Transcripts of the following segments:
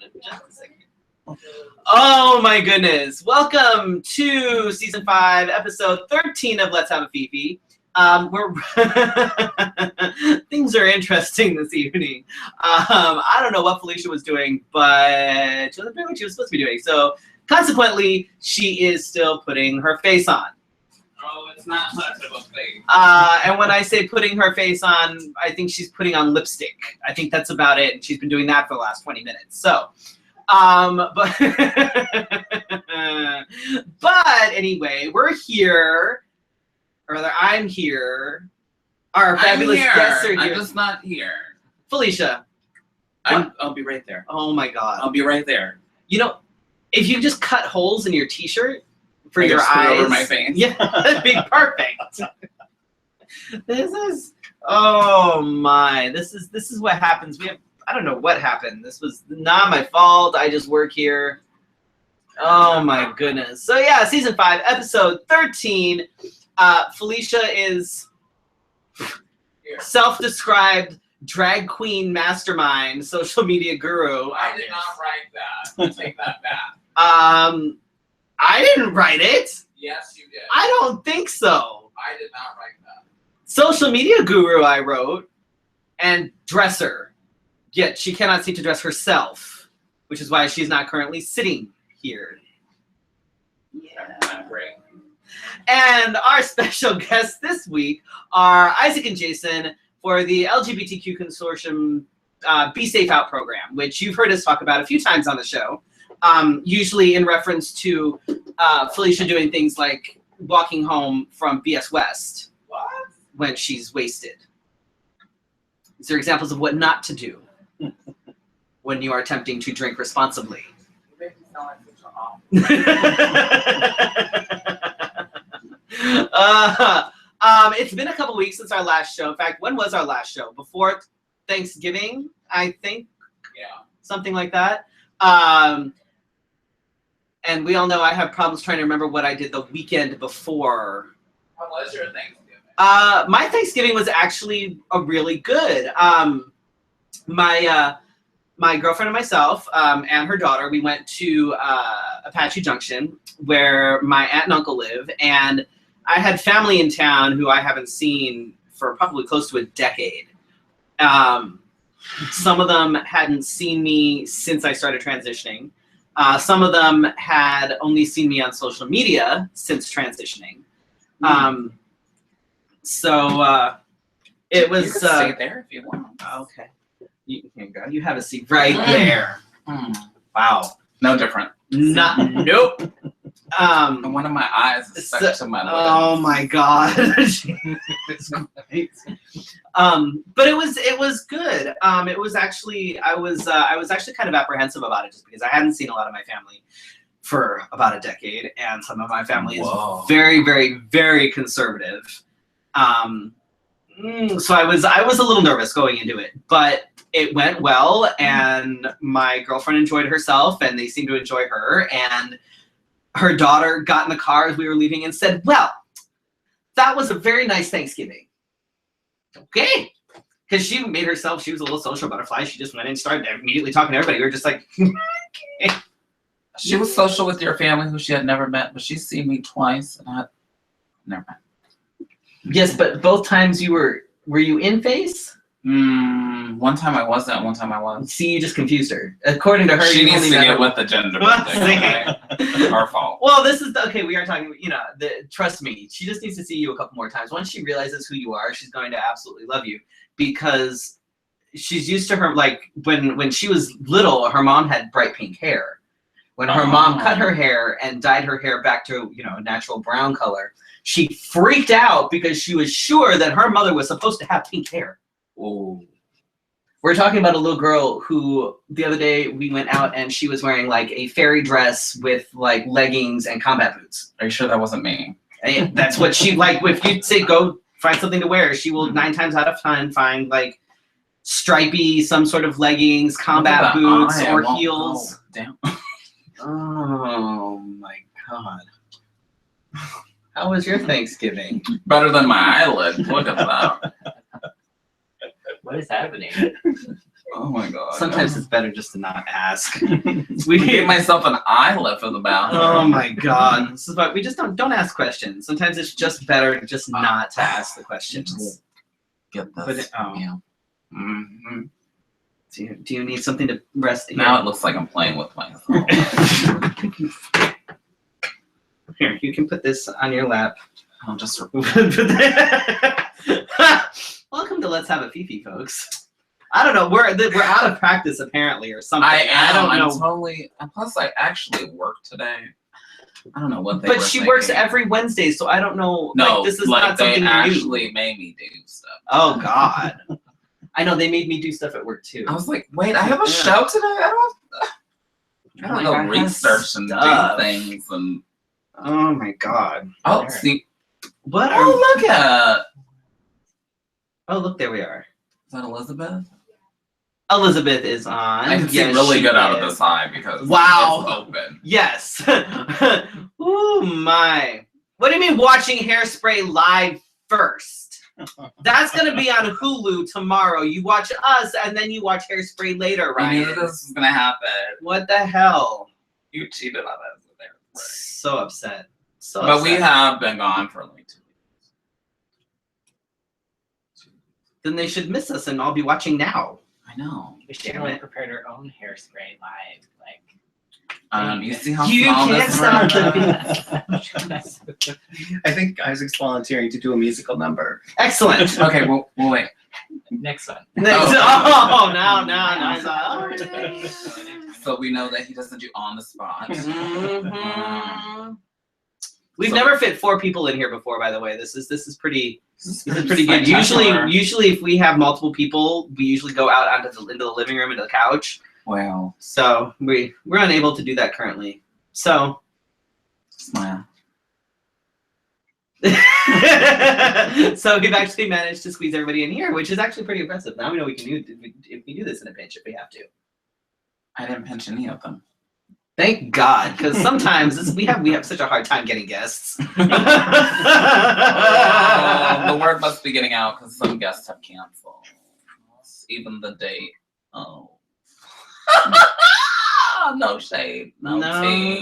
Just a second. Oh my goodness. Welcome to season 5, episode 13 of Let's Have a Fefe. Things are interesting this evening. I don't know what Felicia was doing, but she wasn't doing what she was supposed to be doing. So consequently, she is still putting her face on. Oh, it's not much of a face. And when I say putting her face on, I think she's putting on lipstick. I think that's about it. And she's been doing that for the last 20 minutes. So, but anyway, we're here, or rather I'm here. Our fabulous guests are here. I'm just not here. Felicia. I'll be right there. Oh my God. I'll be right there. You know, if you just cut holes in your t-shirt for your eyes. Over my face. Yeah, that'd be perfect. This is, oh my, this is what happens. I don't know what happened. This was not my fault. I just work here. Oh my goodness. So yeah, season 5, episode 13. Felicia is self-described drag queen mastermind, social media guru. I did not write that. Take that back. I didn't write it. Yes, you did. I don't think so. I did not write that. Social media guru I wrote, and dresser. Yet she cannot seem to dress herself, which is why she's not currently sitting here. Yeah. Great. And our special guests this week are Isaac and Jason for the LGBTQ Consortium Be Safe Out program, which you've heard us talk about a few times on the show, usually in reference to Felicia doing things like walking home from BS West when she's wasted. These are examples of what not to do when you are attempting to drink responsibly. You make me sound like such an awful. It's been a couple weeks since our last show. In fact, when was our last show? Before Thanksgiving, I think? Yeah. Something like that. And we all know I have problems trying to remember what I did the weekend before. How was your Thanksgiving? My Thanksgiving was actually really good. My girlfriend and myself and her daughter, we went to Apache Junction where my aunt and uncle live, and I had family in town who I haven't seen for probably close to a decade. Some of them hadn't seen me since I started transitioning. Some of them had only seen me on social media since transitioning. It was. You can stay there if you want. Okay. You can go. You have a seat right there. Wow. No different. Nope. One of my eyes is stuck to my lip. Oh my God. It's great. But it was good. It was actually I was actually kind of apprehensive about it just because I hadn't seen a lot of my family for about a decade, and some of my family is very, very, very conservative. So I was a little nervous going into it, but it went well, and my girlfriend enjoyed herself, and they seemed to enjoy her, and her daughter got in the car as we were leaving and said, "Well, that was a very nice Thanksgiving." Okay. Because she made herself, she was a little social butterfly. She just went and started immediately talking to everybody. We were just like, okay. She was social with your family who she had never met, but she's seen me twice, and never met. Yes, but both times were you in face? One time I wasn't, one time I was. See, you just confused her. According to her, she needs to get with the gender. Our fault. Well, this is okay. We are talking. Trust me. She just needs to see you a couple more times. Once she realizes who you are, she's going to absolutely love you because she's used to her. Like when she was little, her mom had bright pink hair. When her mom cut her hair and dyed her hair back to a natural brown color, she freaked out because she was sure that her mother was supposed to have pink hair. Oh. We're talking about a little girl who the other day we went out and she was wearing like a fairy dress with like leggings and combat boots. Are you sure that wasn't me? And that's what she like. If you say go find something to wear, she will 9 times out of 10 find like stripy, some sort of leggings, combat boots, or heels. Damn. Oh my God. How was your Thanksgiving? Better than my eyelid. Look at that. What is happening? Oh my god. Sometimes it's better just to not ask. We gave myself an eyelid for the bathroom. Oh my god. This is why we just don't ask questions. Sometimes it's just better just not to ask the questions. Get this. But Yeah. Mm-hmm. Do you need something to rest here? Now it looks like I'm playing with myself. Here, you can put this on your lap. I'll just Welcome to Let's Have a Fefe, folks. I don't know. We're out of practice apparently, or something. I don't know. I'm totally. And plus, I actually work today. I don't know what they. But she works every Wednesday, so I don't know. No, like, this is not something they actually new. made me do stuff. Oh God. I know they made me do stuff at work too. I was like, wait, I have a show today. I gotta go research and do things and. Oh my God. Oh, see. What? Oh, look at. Oh, look, there we are. Is that Elizabeth? Elizabeth is on. I can see really good out of this eye because it's open. Yes. Ooh my. What do you mean watching Hairspray live first? That's gonna be on Hulu tomorrow. You watch us and then you watch Hairspray later, right? I knew this was gonna happen. What the hell? You cheated on us with Hairspray. So upset. So but we have been gone for like 2 weeks. Then they should miss us and I'll be watching now. I know. We should have prepared our own Hairspray live, like. You see how you small can't this stop the I think Isaac's volunteering to do a musical number. Excellent. Okay, well, wait. Next one. Next, now. So we know that he doesn't do on the spot. Mm-hmm. We've never fit 4 people in here before, by the way. This is pretty good. Usually if we have multiple people, we usually go out into the living room, into the couch. Wow. So we're unable to do that currently. So smile. So we've actually managed to squeeze everybody in here, which is actually pretty impressive. Now we know we can do this in a pinch if we have to. I didn't pinch any of them. Thank God, because sometimes we have such a hard time getting guests. The word must be getting out because some guests have canceled. Even the date. Oh. No shade. No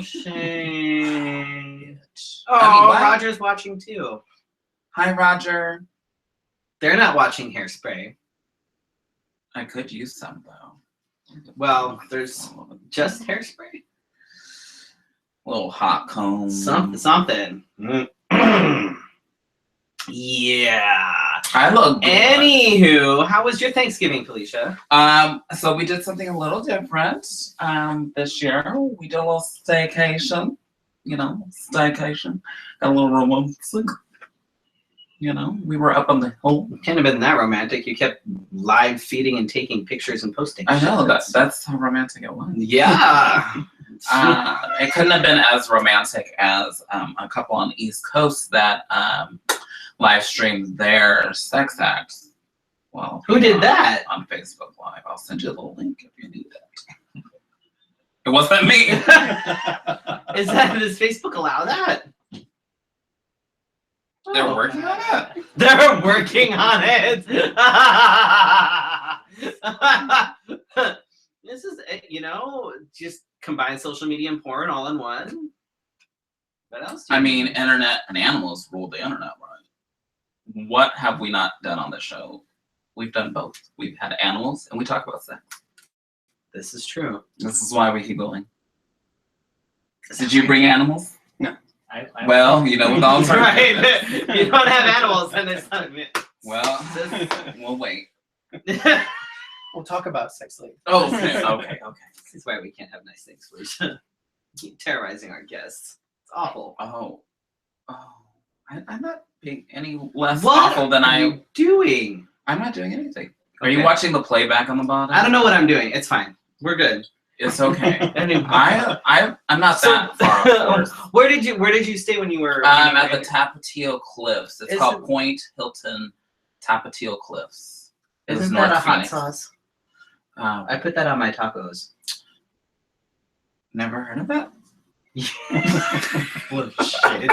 shade. Oh, I mean, Roger's watching too. Hi, Roger. They're not watching Hairspray. I could use some though. Well, there's just Hairspray. Little hot comb. Something. Yeah. I look good. Anywho, how was your Thanksgiving, Felicia? So we did something a little different this year. We did a little staycation. Got a little romantic. We were up on the hill. Can't have been that romantic. You kept live feeding and taking pictures and posting. I know that's how romantic it was. Yeah. It couldn't have been as romantic as a couple on the East Coast that live streamed their sex acts. Well, who did that? On Facebook Live. I'll send you the link if you need it. It wasn't me. Does Facebook allow that? They're working on it. They're working on it. This is, just combine social media and porn all in one. What else? I mean, internet and animals rule the internet, right? What have we not done on this show? We've done both. We've had animals and we talk about sex. This is true. This is why we keep going. Did you bring animals? No. Well, with all right. You don't have animals, and it's not. Well, we'll wait. We'll talk about sex later. Oh, okay. This is why we can't have nice things, Felicia. Keep terrorizing our guests. It's awful. Oh. I'm not being any less what awful than are you doing? I'm not doing anything. Are you watching the playback on the bottom? I don't know what I'm doing. It's fine. We're good. It's okay. I'm not that far, of course. Where did you stay when you were? At the Tapatio Cliffs. It's called Point Hilton Tapatio Cliffs. Isn't that a hot sauce? I put that on my tacos. Never heard of that? What shit.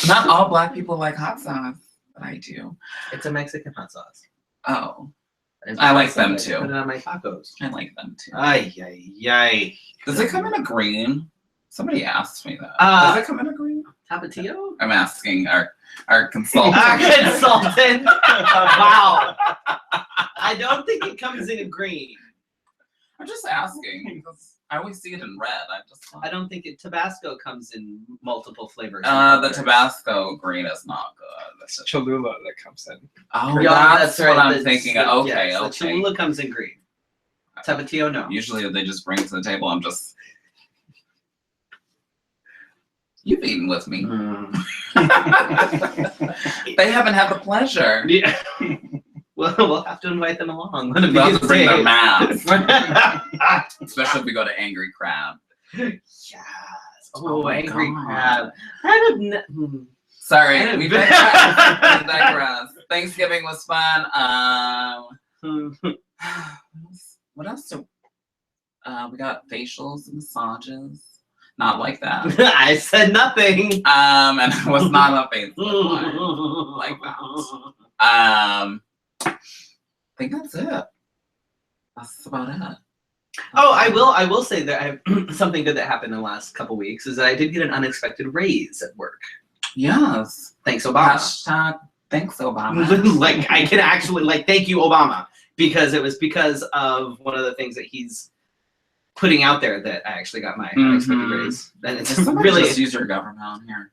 Not all black people like hot sauce, but I do. It's a Mexican hot sauce. Oh. I like them Put it too. on my tacos. I like them too. Ay, ay, ay. Does it come in a green? Somebody asked me that. Does it come in a green? Tapatio? I'm asking our consultant. Our consultant. Wow. I don't think it comes in green. I'm just asking because I always see it in red. I don't think Tabasco comes in multiple flavors. The Tabasco green is not good. It's Cholula that comes in. Oh, Yeah, that's right. what I'm thinking. Okay, yes, okay. The Cholula comes in green. Tapatio, no. Usually they just bring it to the table. I'm just. You've eaten with me. They haven't had the pleasure. Yeah. Well, we'll have to invite them along. One of They'll have these to bring their days. masks. Especially if we go to Angry Crab. Yes. Oh my Angry God. Crab. I don't Sorry, we digress. We digress. Thanksgiving was fun. What else? We got facials and massages. Not like that. I said nothing. And it was not on Facebook Live like that. I think that's it. That's about it. Oh, I will say that I have something good that happened in the last couple weeks is that I did get an unexpected raise at work. Yes. Thanks, Obama. Hashtag thanks, Obama. Like I can actually thank you, Obama, because it was because of one of the things that he's putting out there that I actually got my unexpected raise. And it's Somebody really just use your government on here.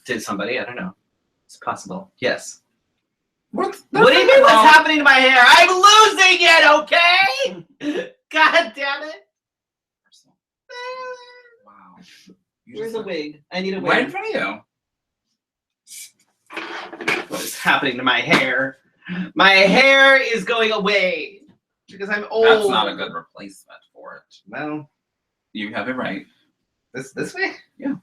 did somebody? I don't know. It's possible. Yes. What do you mean what's happening to my hair? I'm losing it, okay? God damn it. Wow. Where's a wig? I need a Right in wig. front of you. What is happening to my hair? My hair is going away because I'm old. That's not a good replacement for it. Well, You have it right. this way? Yeah.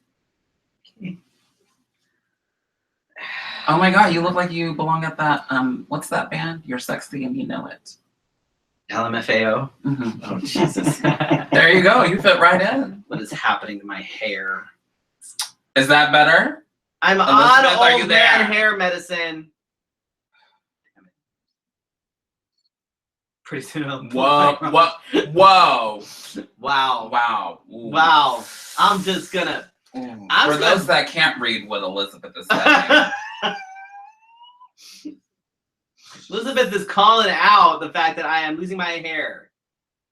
Oh my God, you look like you belong at that, what's that band? You're sexy and you know it. LMFAO. Mm-hmm. Oh, Jesus. There you go, you fit right in. What is happening to my hair? Is that better? I'm Elizabeth, are on you old there? man hair medicine. Damn it. Pretty soon I'll Whoa, whoa. Wow. Wow. Ooh. Wow. I'm just gonna. Ooh. I'm For gonna- those that can't read what Elizabeth is saying. Elizabeth is calling out the fact that I am losing my hair.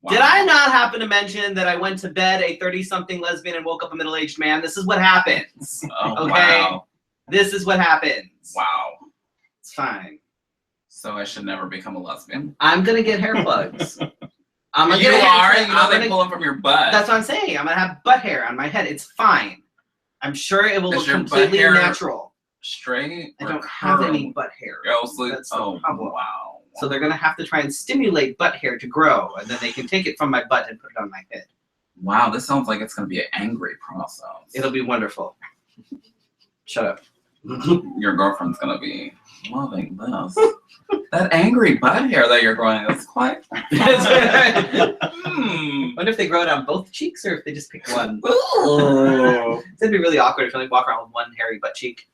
Wow. Did I not happen to mention that I went to bed a 30-something lesbian and woke up a middle-aged man? This is what happens. Oh, Okay. wow. This is what happens. Wow. It's fine. So I should never become a lesbian. I'm gonna get hair plugs. I'm gonna You get are? hair You know they pull them from your butt. That's what I'm saying. I'm gonna have butt hair on my head. It's fine. I'm sure it will Is look your butt completely hair natural. Straight I or don't have curly? any butt hair. Oh, so That's the oh, problem. wow. So they're gonna have to try and stimulate butt hair to grow, and then they can take it from my butt and put it on my head. Wow, this sounds like it's going to be an angry process. It'll be wonderful. Shut up. Your girlfriend's going to be loving this. That angry butt hair that you're growing is quite... Wonder if they grow it on both cheeks or if they just pick one. Ooh. It's gonna be really awkward if you like walk around with one hairy butt cheek.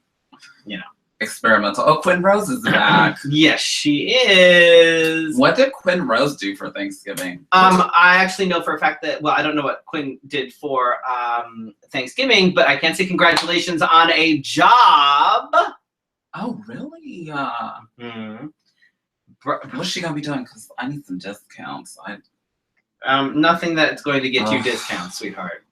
You know. Experimental. Oh, Quinn Rose is back. Yes, she is. What did Quinn Rose do for Thanksgiving? I actually know for a fact that, well, I don't know what Quinn did for Thanksgiving, but I can say congratulations on a job. Oh, really? Mm-hmm. What's she going to be doing? Because I need some discounts. Nothing that's going to get you discounts, sweetheart.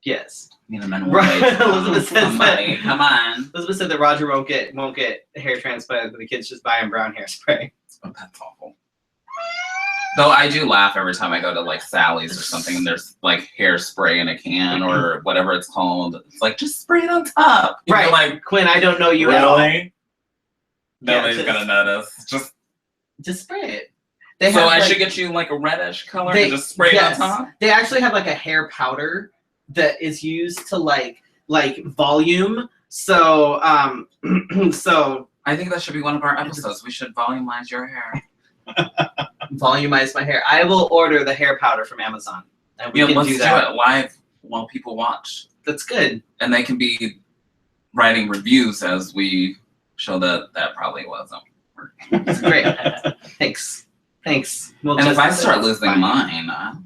Yes. Need a minimum Right. wage. Elizabeth says Somebody, that. come on. Elizabeth said that Roger won't get hair transplanted, but the kids just buy him brown hairspray. Oh, that's awful. Though I do laugh every time I go to like Sally's or something and there's like hairspray in a can or whatever it's called. It's like, just spray it on top. You know, Right. like, Quinn, I don't know you at all. really? Nobody's just- gonna notice. Just spray it. They So have, I like- should get you like a reddish color They- and just spray yes. it on top? They actually have like a hair powder that is used to like volume. So so I think that should be one of our episodes. We should volumize your hair. volumize my hair. I will order the hair powder from Amazon. And we Yeah, can let's do do that. it live while people watch. That's good. And they can be writing reviews as we show that that probably wasn't. That's great. Thanks. Thanks. Well, And if I just- start losing fine. mine,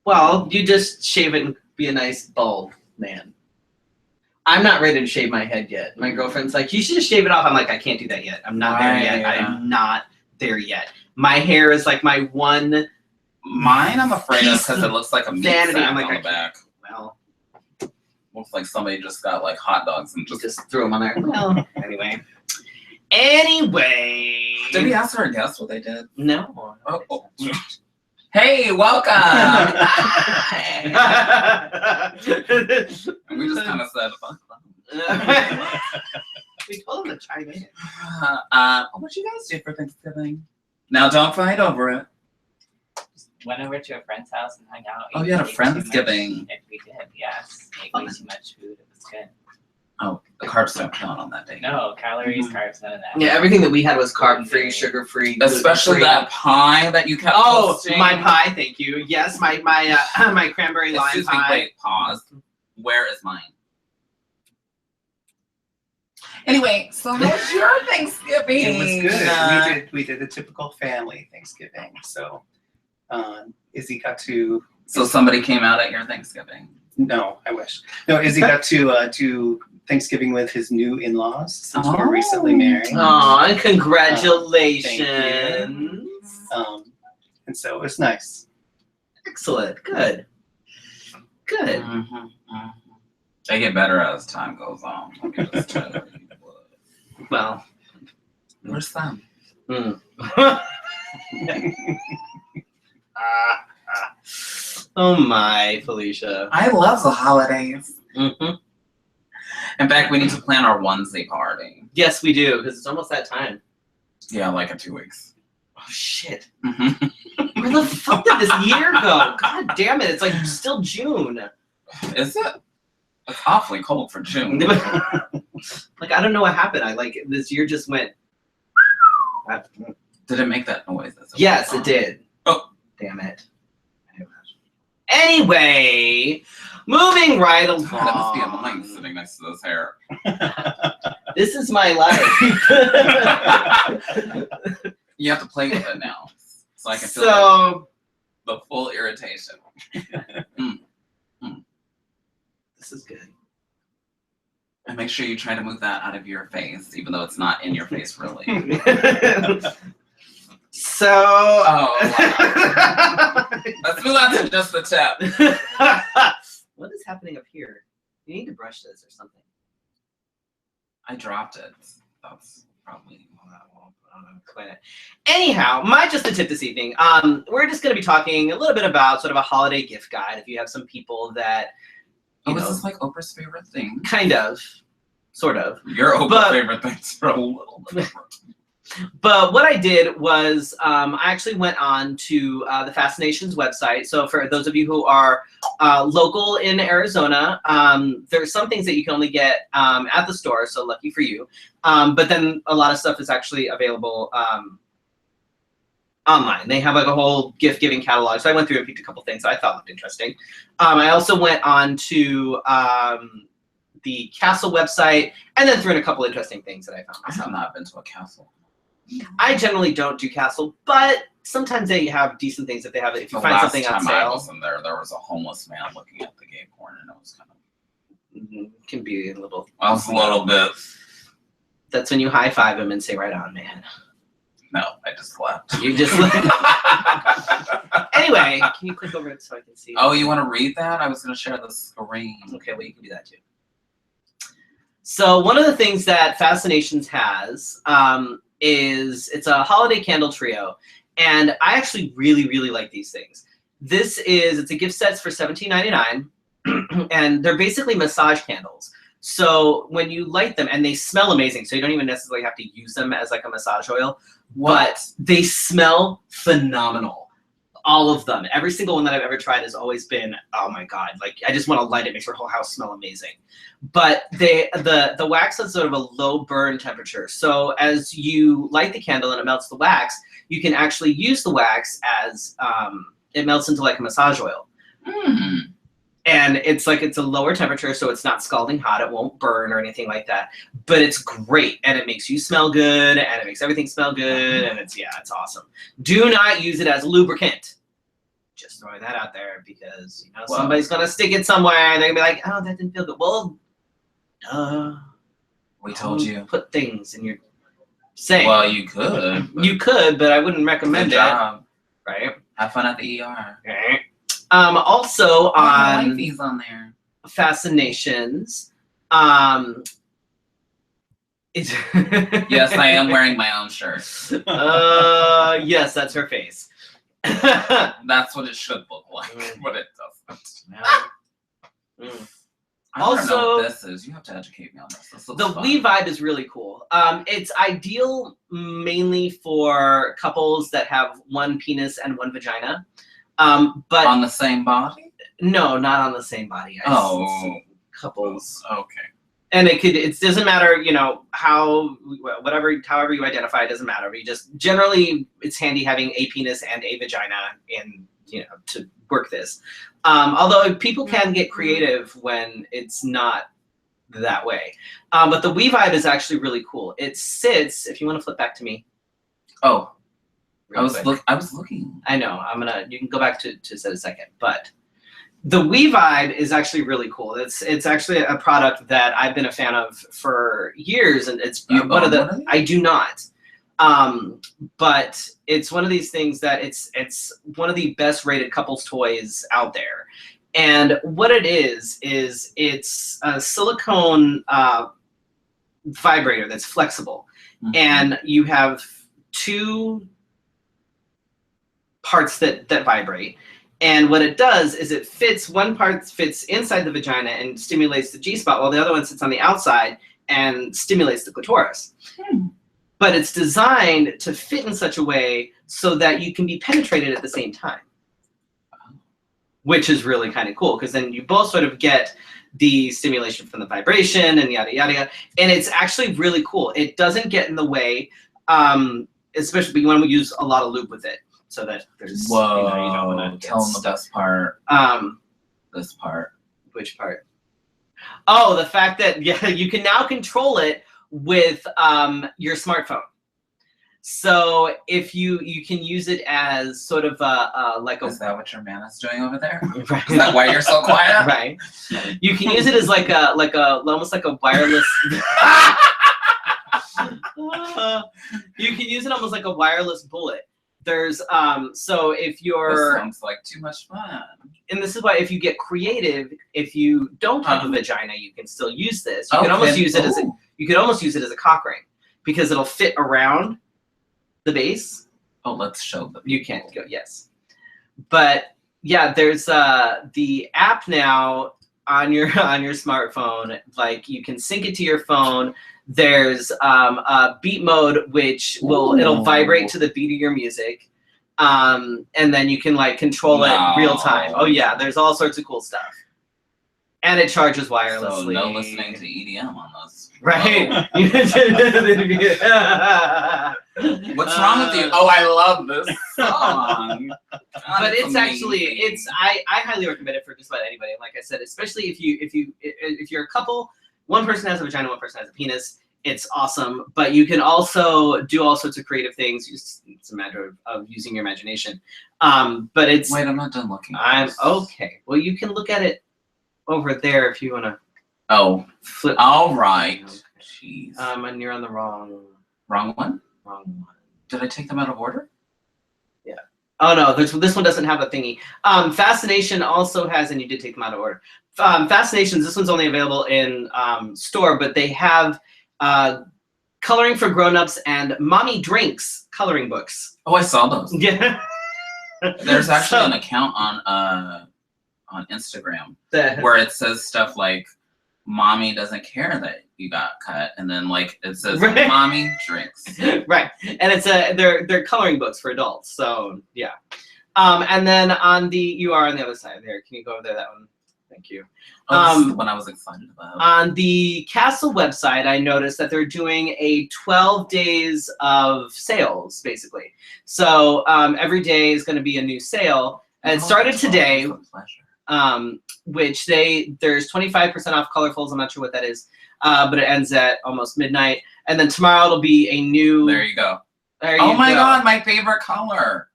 Well, you just shave it and be a nice bald man. I'm not ready to shave my head yet. My girlfriend's like, you should just shave it off. I'm like, I can't do that yet. I'm not there yet. Right. I'm not there yet. My hair is like my one. mine I'm afraid of Piece because it looks like a meat vanity. sack I'm like, on I the back. Well, Looks like somebody just got like hot dogs and just threw them on there. Well, anyway. Anyway. Did we ask our guests what they did? No. Oh. Hey, welcome! Hi. And we just kind of said, fuck them. We told them to chime in. What you guys do for Thanksgiving? Now, don't fight over it. Went over to a friend's house and hung out. Oh, you had a Ate too much. Friendsgiving. If we did, yes. Ate way too much food. It was good. Oh, the carbs don't count on that day. No calories, carbs, none of that. Yeah, everything that we had was carb-free, sugar-free, Especially gluten-free. that pie that you kept Oh, posting. my pie, thank you. Yes, my my cranberry lime Excuse me, pie. wait, pause. Where is mine? Anyway, so how was your Thanksgiving? It was good. We did the typical family Thanksgiving. So Izzy got to So somebody came out at your Thanksgiving. no, I wish. No, Izzy got to Thanksgiving with his new in-laws since we were recently married. Aw, congratulations. And so it was nice. Excellent. Good. Good. They get better as time goes on. I can just tell you. Well. Where's Sam? Oh my, Felicia. I love the holidays. Mm-hmm. In fact, we need to plan our onesie party. Yes, we do, because it's almost that time. Yeah, like in 2 weeks. Oh shit. Mm-hmm. Where the fuck did this year go? God damn it, it's like still June. Is it? It's awfully cold for June. Like, I don't know what happened. This year just went. Did it make that noise? Yes, it did. Oh. Damn it. Anyway, moving right along. God, it must be annoying sitting next to this hair. This is my life. You have to play with it now, so I can feel So, the full irritation. this is good. And make sure you try to move that out of your face, even though it's not in your face, really. So, Oh, wow. Let's move on to just the tip. what is happening up here? You need to brush this or something. I dropped it. That's probably. Anyhow, my just a tip this evening. We're just going to be talking a little bit about sort of a holiday gift guide. If you have some people that, Oh, you is know, this like Oprah's favorite thing? kind of, sort of. Your Oprah's But- favorite things are a little different. But what I did was I actually went on to the Fascinations website. So for those of you who are local in Arizona, there's some things that you can only get at the store, so lucky for you. But then a lot of stuff is actually available online. They have like a whole gift giving catalog. So I went through and picked a couple things that I thought looked interesting. I also went on to the castle website and then threw in a couple interesting things that I found. I have not been to a castle. I generally don't do castle, but sometimes they have decent things if they have it. If you The find last something on time I sale, was in there was a homeless man looking at the gay porn, and it was kind of. can be a little. I was a little bit. That's when you high five him and say, "Right on, man." No, I just left. You just. Anyway, can you click over it so I can see? Oh, you want to read that? I was going to share the screen. Okay, well you can do that too. So one of the things that Fascinations has is it's a holiday candle trio, and I actually really like these things. It's a gift sets for $17.99, and they're basically massage candles. So when you light them, and they smell amazing, so you don't even necessarily have to use them as like a massage oil, but they smell phenomenal. All of them, every single one that I've ever tried has always been, oh my god! Like I just want to light it, makes your whole house smell amazing. But the wax has sort of a low burn temperature, so as you light the candle and it melts the wax, you can actually use the wax as it melts into like a massage oil. And it's a lower temperature, so it's not scalding hot. It won't burn or anything like that. But it's great, and it makes you smell good, and it makes everything smell good, and it's awesome. Do not use it as lubricant. Just throwing that out there because somebody's gonna stick it somewhere, and they're gonna be like, "Oh, that didn't feel good." Well, we told you. Put things in your saying. Well, you could. You could, but I wouldn't recommend Good job. it. Right. Have fun at the ER. Okay. Also on Wifey's on there. Fascinations. Yes, I am wearing my own shirt. Yes, that's her face. That's what it should look like, but it doesn't. I don't know what this is. You have to educate me on this. This looks The fun. We vibe is really cool. It's ideal mainly for couples that have one penis and one vagina. But on the same body? No, not on the same body. Couples. Okay. And it doesn't matter, however you identify, it doesn't matter. We just generally it's handy having a penis and a vagina to work this. Although people can get creative when it's not that way. But the We Vibe is actually really cool. It sits, if you want to flip back to me. Oh. I was looking. I know. You can go back to set a second, but the We Vibe is actually really cool. It's actually a product that I've been a fan of for years, and it's one of the. I do not, but it's one of these things that it's one of the best rated couples toys out there. And what it is it's a silicone vibrator that's flexible, and you have two parts that vibrate, and what it does is one part fits inside the vagina and stimulates the G-spot, while the other one sits on the outside and stimulates the clitoris. But it's designed to fit in such a way so that you can be penetrated at the same time, which is really kind of cool, because then you both sort of get the stimulation from the vibration and yada yada yada, and it's actually really cool. It doesn't get in the way, especially when we use a lot of lube with it. So that there's, you don't want to tell them the best part. This part. Which part? Oh, the fact that you can now control it with your smartphone. So if you can use it as sort of like a. Is that what your man is doing over there? Right. Is that why you're so quiet? Right. You can use it as almost like a wireless. You can use it almost like a wireless bullet. There's so if you're this sounds like too much fun. And this is why if you get creative, if you don't have a vagina, you can still use this. You can almost use it as a cock ring, because it'll fit around the base. Oh, let's show them. You can't go, yes. But yeah, there's the app now on your smartphone. Like you can sync it to your phone. There's a beat mode, which it'll vibrate to the beat of your music. And then you can control it real time. Oh yeah, there's all sorts of cool stuff. And it charges wirelessly. So no listening to EDM on this. Right. What's wrong with you? Oh, I love this song. But it's actually I highly recommend it for just about anybody. Like I said, especially if you're a couple, one person has a vagina, one person has a penis. It's awesome, but you can also do all sorts of creative things. It's a matter of using your imagination. But it's wait, I'm not done looking. I'm okay. Well, you can look at it over there if you want to. Oh, flip. All right. Jeez. And you're on the wrong one. Wrong one. Did I take them out of order? Yeah. Oh no, this one doesn't have a thingy. Fascination also has, and you did take them out of order. Fascinations. This one's only available in store, but they have. Coloring for grown-ups and mommy drinks coloring books. Oh, I saw those. Yeah. There's actually an account on Instagram where it says stuff like mommy doesn't care that you got cut, and then it says mommy drinks. Right. And they're coloring books for adults. So yeah. And then you are on the other side there. Can you go over there, that one? Thank you. Oh, this is the one I was excited about. On the Castle website, I noticed that they're doing a 12 days of sales, basically. So every day is going to be a new sale. And it started today which there's 25% off colorfuls. I'm not sure what that is, but it ends at almost midnight. And then tomorrow it'll be a new. There you go. There you Oh my go. God, my favorite color.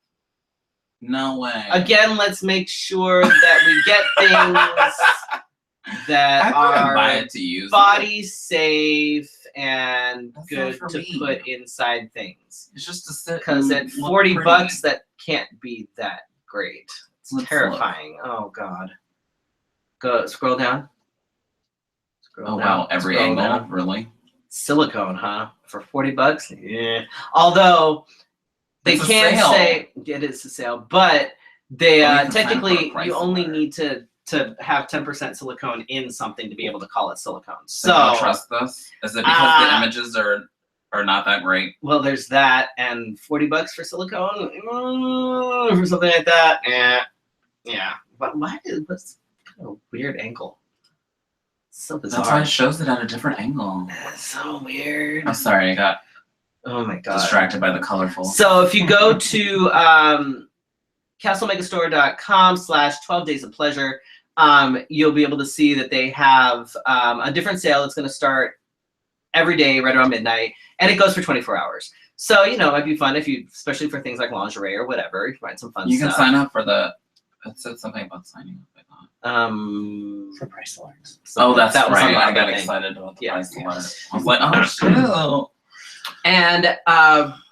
No way. Again, let's make sure that we get things that I wouldn't are buy it to use body safe and That's good not for to me. put inside things. It's just to sit. Because and at look 40 pretty. bucks, that can't be that great. It's Let's terrifying. Oh God. Go scroll down. Scroll Oh down. wow, every Scroll angle, down. really? Silicone, huh? For 40 bucks? Yeah. Although they It's a can sale. say it is a sale, but they Oh, you can sign up for technically a price you only alert. need to have 10% silicone in something to be able to call it silicone. So you So don't trust this? Is it because the images are not that great? well, there's that, and 40 bucks for silicone for something like that. Yeah. But what's kind of a weird angle? So bizarre. That's why it shows it at a different angle. That's so weird. I'm sorry, I got Oh my God. distracted by the colorful. So if you go to castlemegastore.com/12 days of pleasure, you'll be able to see that they have a different sale. It's going to start every day right around midnight, and it goes for 24 hours. So, it might be fun if you, especially for things like lingerie or whatever, you can find some fun You stuff. can sign up for it said something about signing up, I thought. For price alerts. Oh, that's that was on right. the I other got thing. excited about the Yeah. price alert. I was like, oh, shit. And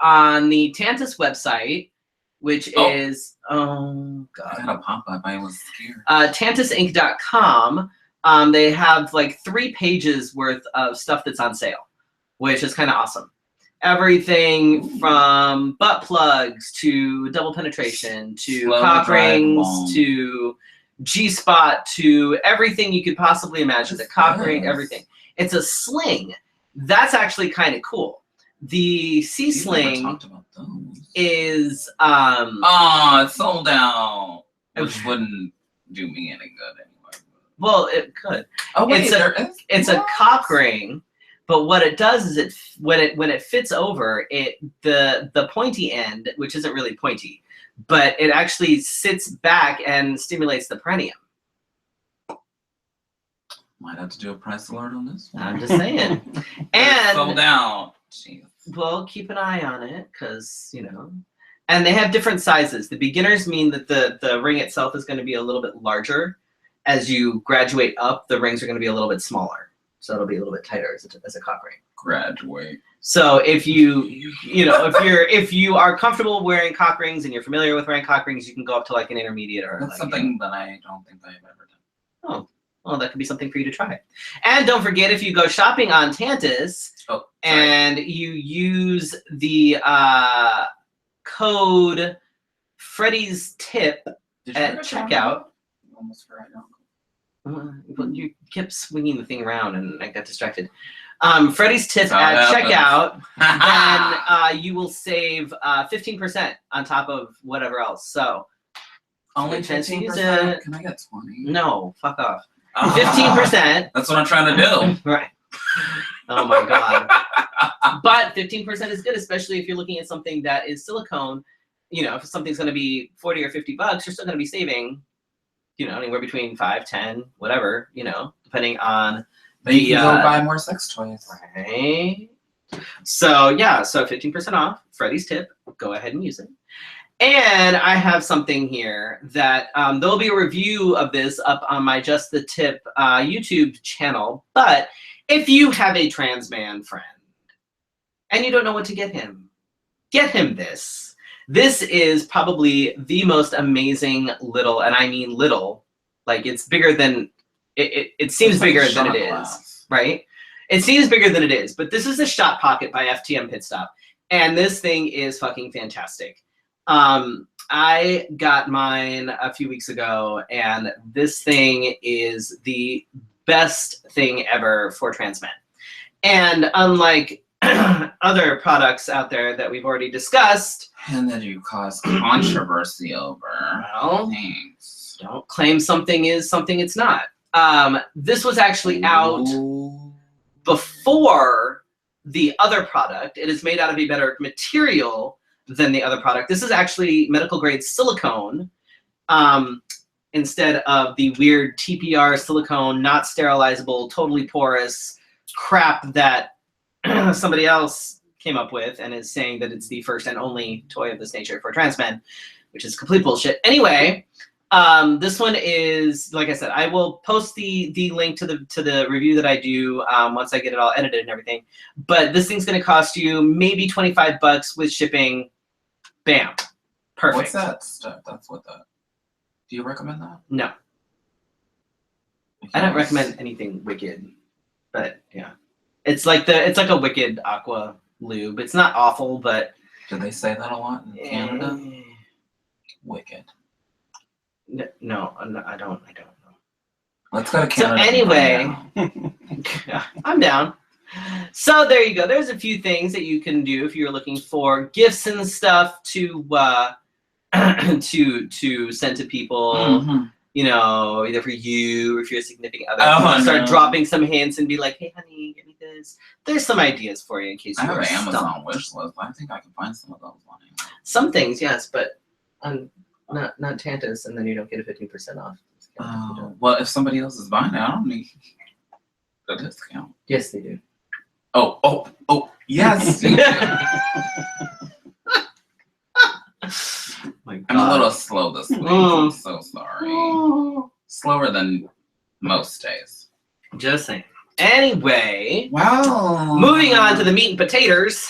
on the Tantus website, which Oh. is, oh I God, got a pop-up. I was scared. tantusinc.com, they have like 3 pages worth of stuff that's on sale, which is kind of awesome. Everything from butt plugs to double penetration to Slow cock drive rings along. to G-spot to everything you could possibly imagine. The cock ring, Yes. everything. It's a sling. That's actually kind of cool. The C We've never sling talked about those. is Oh, it's sold out. Which wouldn't do me any good anyway. well, it could. Oh wait, It's there is. It's a What? cock ring, but what it does is when it fits over it, the pointy end, which isn't really pointy, but it actually sits back and stimulates the perineum. Might have to do a price alert on this one. I'm just saying. It's sold And out. Jeez. well, keep an eye on it because and they have different sizes. The beginners mean that the ring itself is going to be a little bit larger. As you graduate up, the rings are going to be a little bit smaller, so it'll be a little bit tighter as a cock ring. Graduate. So if if you are comfortable wearing cock rings and you're familiar with wearing cock rings, you can go up to like an intermediate or That's like, something that I don't think I've ever done. Oh, well, that could be something for you to try. And don't forget, if you go shopping on Tantus Oh, sorry. and you use the code Freddy's Tip Did at ever checkout. try that? Almost forgot. Well, you kept swinging the thing around and I got distracted. Freddy's Tip That's how at it happens. checkout, then you will save 15% on top of whatever else. So Only Which has 15%. Can I get 20? no, fuck off. Ah, 15%. That's what I'm trying to do. Right. Oh my God. But 15% is good, especially if you're looking at something that is silicone. If something's going to be 40 or 50 bucks, you're still going to be saving, anywhere between 5, 10, whatever, depending on Then you can go buy more sex toys. right. So yeah, so 15% off, Freddy's Tip. Go ahead and use it. And I have something here that there'll be a review of this up on my Just the Tip YouTube channel. But if you have a trans man friend and you don't know what to get him this. This is probably the most amazing little, and I mean little, like it's bigger than, it seems It's like a bigger than shot it is, glass. right? It seems bigger than it is, but this is a Shot Pocket by FTM Pit Stop. And this thing is fucking fantastic. I got mine a few weeks ago, and this thing is the best thing ever for trans men. And unlike other products out there that we've already discussed, And then you cause controversy over. well, Thanks. don't claim something is something it's not. This was actually out Ooh. before the other product. It is made out of a better material than the other product. This is actually medical grade silicone. instead of the weird TPR silicone, not sterilizable, totally porous crap that somebody else came up with and is saying that it's the first and only toy of this nature for trans men, which is complete bullshit. Anyway, this one is, like I said, I will post the link to the review that I do once I get it all edited and everything. But this thing's going to cost you maybe $25 with shipping. Bam. Perfect. What's that stuff? That's what that. Do you recommend that? No. I don't recommend anything Wicked, but yeah. It's like a Wicked Aqua lube. It's not awful, but Do they say that a lot in Canada? Wicked. No, I don't know. Let's go to Canada. So anyway, I'm down. So there you go. There's a few things that you can do if you're looking for gifts and stuff to to send to people. Mhm. You know, either for you or if you're a significant other. Oh, Start no. dropping some hints and be like, "Hey, honey, get me this." There's some ideas for you in case I you have are an Amazon stumped. wish list. I think I can find some of those on Amazon. Some things, yes, but not Tantus, and then you don't get a 15% off. Oh, well, if somebody else is buying it, I don't need a discount. Yes, they do. Oh, yes. My God. I'm a little slow this week. I'm so sorry. Slower than most days. Just saying. Anyway, Wow. moving on to the meat and potatoes,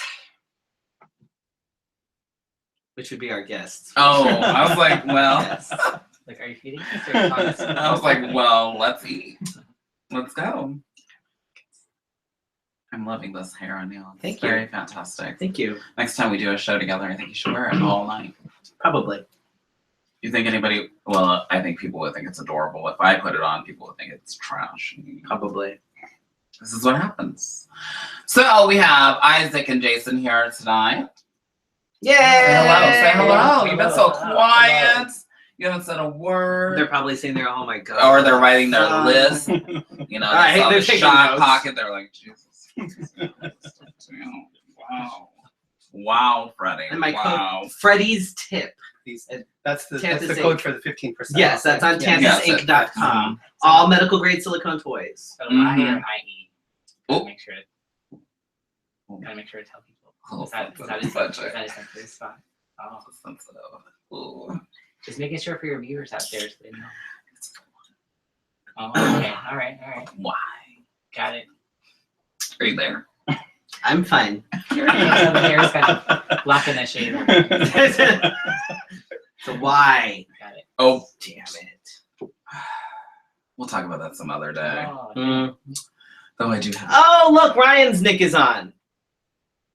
which would be our guests. Oh, I was like, well. Yes. Like, are you feeding us or telling us? I was like, well, let's eat. Let's go. I'm loving this hair on you. It's Thank you. very fantastic. Thank you. Next time we do a show together, I think you should wear it all night. Probably. You think anybody? Well, I think people would think it's adorable. If I put it on, people would think it's trash. Probably. This is what happens. So we have Isaac and Jason here tonight. Yay! Say hello. You've been so Hello. quiet. You haven't said a word. They're probably saying there, "Oh my God." Or they're writing their Son. list. You know, I they hate saw they're the taking shot notes. pocket. They're like, Jesus. Wow. Wow, Freddy. And my wow. code, Freddy's tip. That's the Tantus code Inc. for the 15%. Yes, that's on Yes. TantusInc.com. All medical grade silicone toys. So I or IE. Oh. Make sure to tell people. Oh, Is that that's a such sensitive spot? Oh, sensitive. Ooh. just making sure for your viewers out there so they know. Oh, okay. All right. Why? Got it. Are you there? I'm fine. So the hair's got black in the shade. So why? Got it. Oh, Damn it. we'll talk about that some other day. Oh, Mm. Though I do have. Oh, look, Ryan's Nick is on.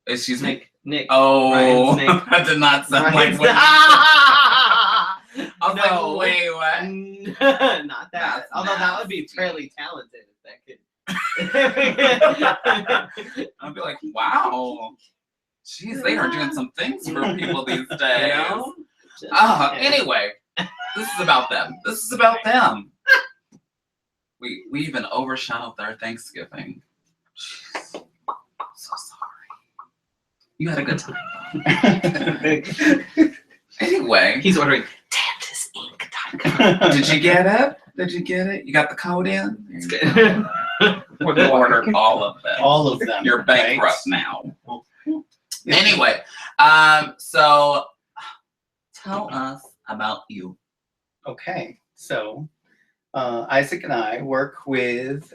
Excuse me. Nick. Oh, Ryan's Nick. that did not sound Ryan's like what. I was No. like, wait, what? Not that. That's Although that would be nasty. fairly talented if that could. I'd be like, wow. Jeez, they are doing some things for people these days. You know? Just saying. Anyway, this is about them. This is about them. We even overshadowed their Thanksgiving. Jeez. So sorry. You had a good time. Anyway, He's ordering TantusInc.com. did you get it? Did you get it? You got the code in? It's good. We ordered all of them. All of them. You're bankrupt right? now. Anyway, so tell us about you. Okay, so Isaac and I work with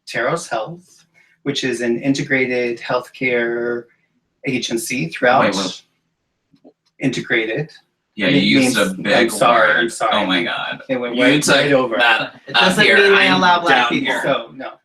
Teros Health, which is an integrated healthcare agency throughout. Wait. Integrated. Yeah, It you used a means- big I'm sorry, word. I'm sorry. Oh my God. It went You right took over. that. It doesn't here. mean they I'm allow black down people. here. So no.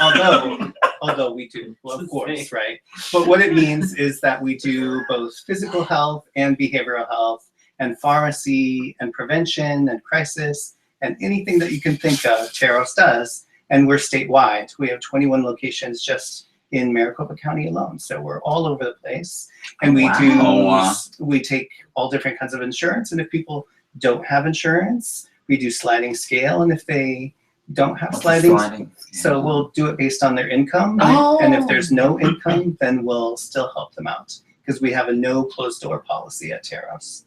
Oh. Although we do, well, of course, right? But what it means is that we do both physical health and behavioral health and pharmacy and prevention and crisis and anything that you can think of, Teros does. And we're statewide. We have 21 locations just in Maricopa County alone. So we're all over the place. And we Wow. we take all different kinds of insurance. And if people don't have insurance, we do sliding scale. And if they don't have sliding, so we'll do it based on their income. Oh. And if there's no income, then we'll still help them out because we have a no closed door policy at Teros.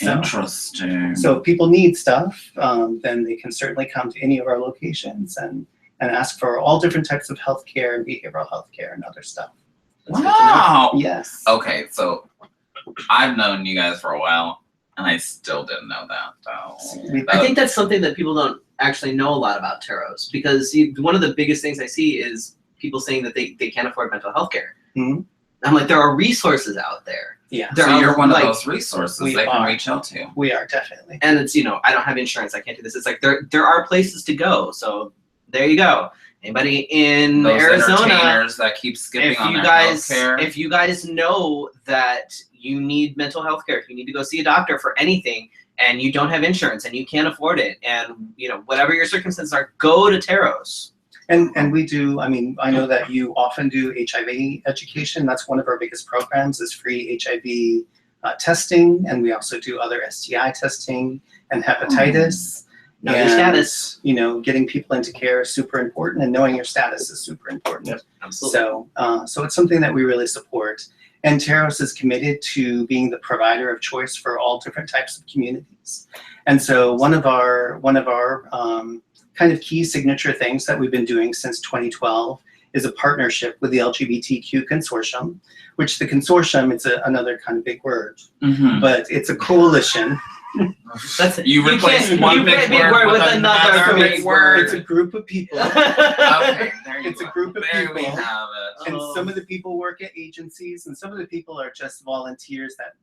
Interesting. So if people need stuff, then they can certainly come to any of our locations and ask for all different types of healthcare and behavioral healthcare and other stuff. Wow. Yes. Okay, so I've known you guys for a while, and I still didn't know that. I think that's something that people don't actually know a lot about tarots, because one of the biggest things I see is people saying that they can't afford mental health care. Mm-hmm. I'm like, there are resources out there. Yeah. So you're one of those resources they can reach out to. We are, definitely. And it's, I don't have insurance, I can't do this. It's like there are places to go. So there you go. Anybody in Those Arizona entertainers that keep skipping on their healthcare. If you guys know that you need mental health care, if you need to go see a doctor for anything, and you don't have insurance and you can't afford it, and whatever your circumstances are, go to Taros. And we do, I know that you often do HIV education. That's one of our biggest programs, is free HIV testing, and we also do other STI testing and hepatitis. Know your status. Getting people into care is super important, and knowing your status is super important. Yep, absolutely. So it's something that we really support. And Taros is committed to being the provider of choice for all different types of communities. And so one of our kind of key signature things that we've been doing since 2012 is a partnership with the LGBTQ Consortium, which the consortium, it's another kind of big word, but it's a coalition. You replace one big word with another big word. It's a group of people. Okay, there you It's go. a group of there people. We have it. And some of the people work at agencies, and some of the people are just volunteers that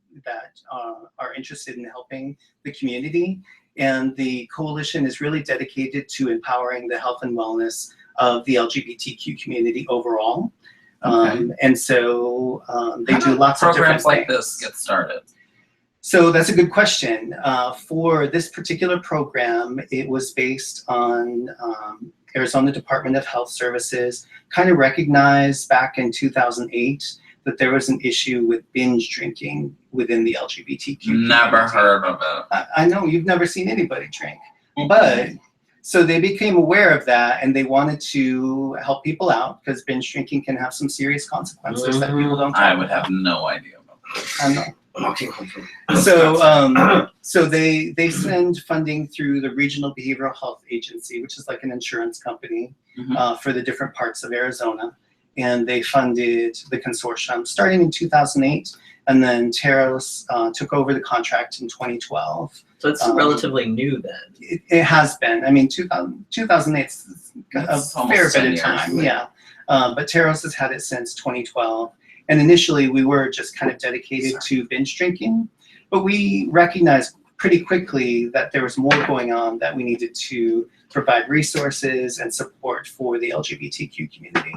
are interested in helping the community. And the coalition is really dedicated to empowering the health and wellness of the LGBTQ community overall. And so they do lots of different programs like things. this get started. So that's a good question. For this particular program, it was based on Arizona Department of Health Services kind of recognized back in 2008 that there was an issue with binge drinking within the LGBTQ community. Never heard of it. I know, you've never seen anybody drink. But so they became aware of that, and they wanted to help people out, because binge drinking can have some serious consequences that people don't talk I would about. have no idea about that. I know. So they send funding through the Regional Behavioral Health Agency, which is like an insurance company for the different parts of Arizona. And they funded the consortium starting in 2008, and then Taros took over the contract in 2012. So it's relatively new then. It has been. 2008 is a fair bit of time, yeah. But Taros has had it since 2012. And initially, we were just kind of dedicated to binge drinking, but we recognized pretty quickly that there was more going on, that we needed to provide resources and support for the LGBTQ community.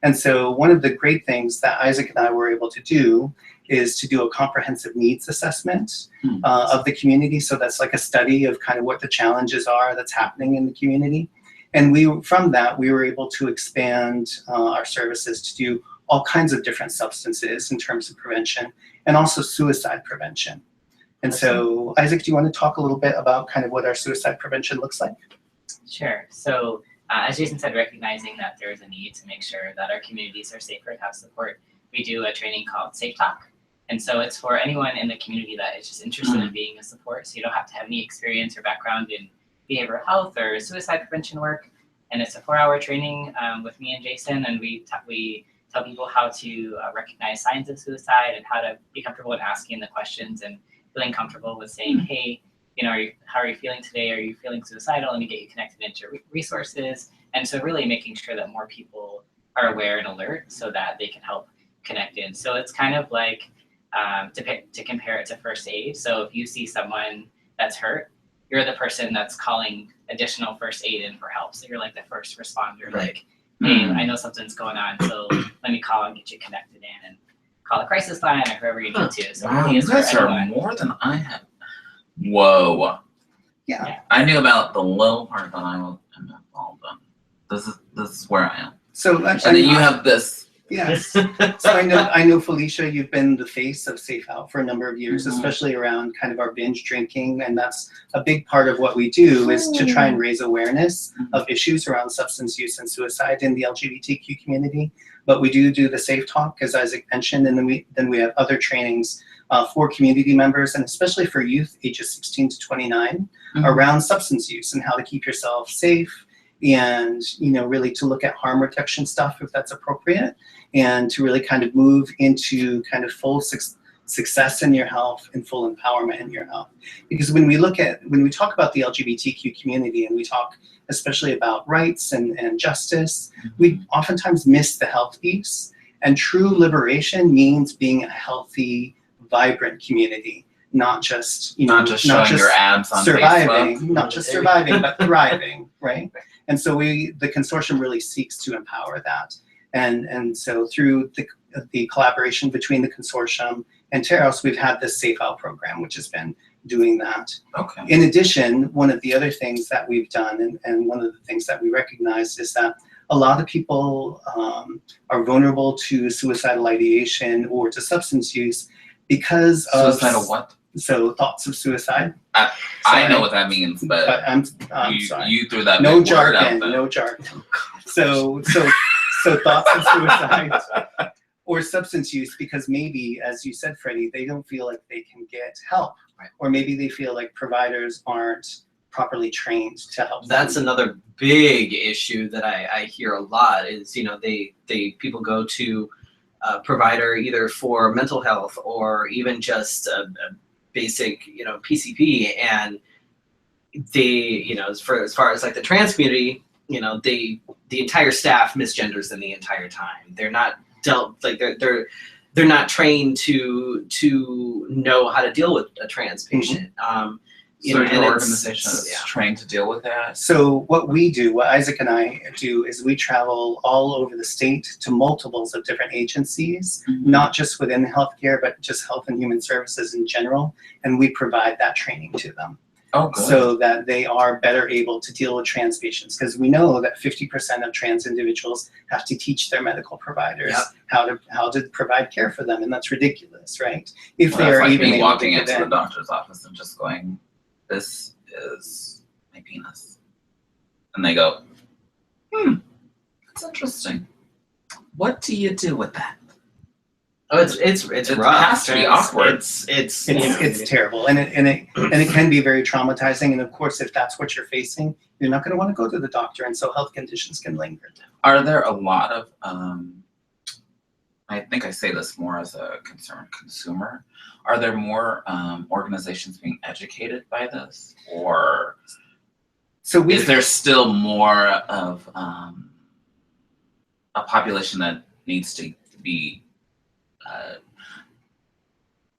And so one of the great things that Isaac and I were able to do is to do a comprehensive needs assessment of the community. So that's like a study of kind of what the challenges are that's happening in the community. And from that, we were able to expand our services to do all kinds of different substances in terms of prevention, and also suicide prevention. And so, Isaac, do you want to talk a little bit about kind of what our suicide prevention looks like? Sure. So as Jason said, recognizing that there is a need to make sure that our communities are safer and have support, we do a training called Safe Talk. And so it's for anyone in the community that is just interested in being a support. So you don't have to have any experience or background in behavioral health or suicide prevention work. And it's a 4-hour training with me and Jason, and we tell people how to recognize signs of suicide and how to be comfortable in asking the questions and feeling comfortable with saying, hey, how are you feeling today? Are you feeling suicidal? Let me get you connected into resources. And so really making sure that more people are aware and alert so that they can help connect in. So it's kind of like to compare it to first aid. So if you see someone that's hurt, you're the person that's calling additional first aid in for help. So you're like the first responder, like, hey, I know something's going on, so let me call and get you connected in, and call a crisis line or whoever you need to. So Wow, really you it's for guys are everyone. more than I have. Whoa. Yeah. I knew about the little part, but I wasn't involved in. This is where I am. So And then you have this. Yes. So I know Felicia, you've been the face of Safe Out for a number of years, especially around kind of our binge drinking, and that's a big part of what we do, is to try and raise awareness of issues around substance use and suicide in the LGBTQ community. But we do the Safe Talk, as Isaac mentioned, and then we have other trainings for community members, and especially for youth ages 16 to 29, around substance use and how to keep yourself safe, and really to look at harm reduction stuff if that's appropriate, and to really kind of move into kind of full success in your health and full empowerment in your health. Because when we talk about the LGBTQ community, and we talk especially about rights and justice, we oftentimes miss the health piece. And true liberation means being a healthy, vibrant community, not just showing your abs on surviving, Facebook. not just surviving, but thriving, right? And so the consortium really seeks to empower that. And so through the collaboration between the consortium and Teros, we've had this Safe Out program, which has been doing that. Okay. In addition, one of the other things that we've done, and one of the things that we recognize, is that a lot of people are vulnerable to suicidal ideation or to substance use because of suicidal what? So thoughts of suicide. I know what that means, but I'm sorry. You threw that No big word out jargon. there. No jargon. So thoughts of suicide or substance use, because maybe, as you said, Freddie, they don't feel like they can get help, or maybe they feel like providers aren't properly trained to help them. That's another big issue that I hear a lot is, people go to a provider either for mental health or even just a basic, PCP, and they, as far as like the trans community, the entire staff misgenders them the entire time. They're not they're not trained to know how to deal with a trans patient. So your organization is trained to deal with that? So what Isaac and I do, is we travel all over the state to multiples of different agencies, not just within healthcare, but just health and human services in general, and we provide that training to them. Oh, good. So that they are better able to deal with trans patients, because we know that 50% of trans individuals have to teach their medical providers how to provide care for them, and that's ridiculous, right? If they are like even me able walking to into get the in. doctor's office and just going, "This is my penis," and they go, "That's interesting. What do you do with that?" Oh, it's It rough. has to be awkward. It's terrible, and it can be very traumatizing. And of course, if that's what you're facing, you're not going to want to go to the doctor, and so health conditions can linger. Are there a lot of I think I say this more as a concerned consumer. Are there more organizations being educated by this, or is there still more of a population that needs to be?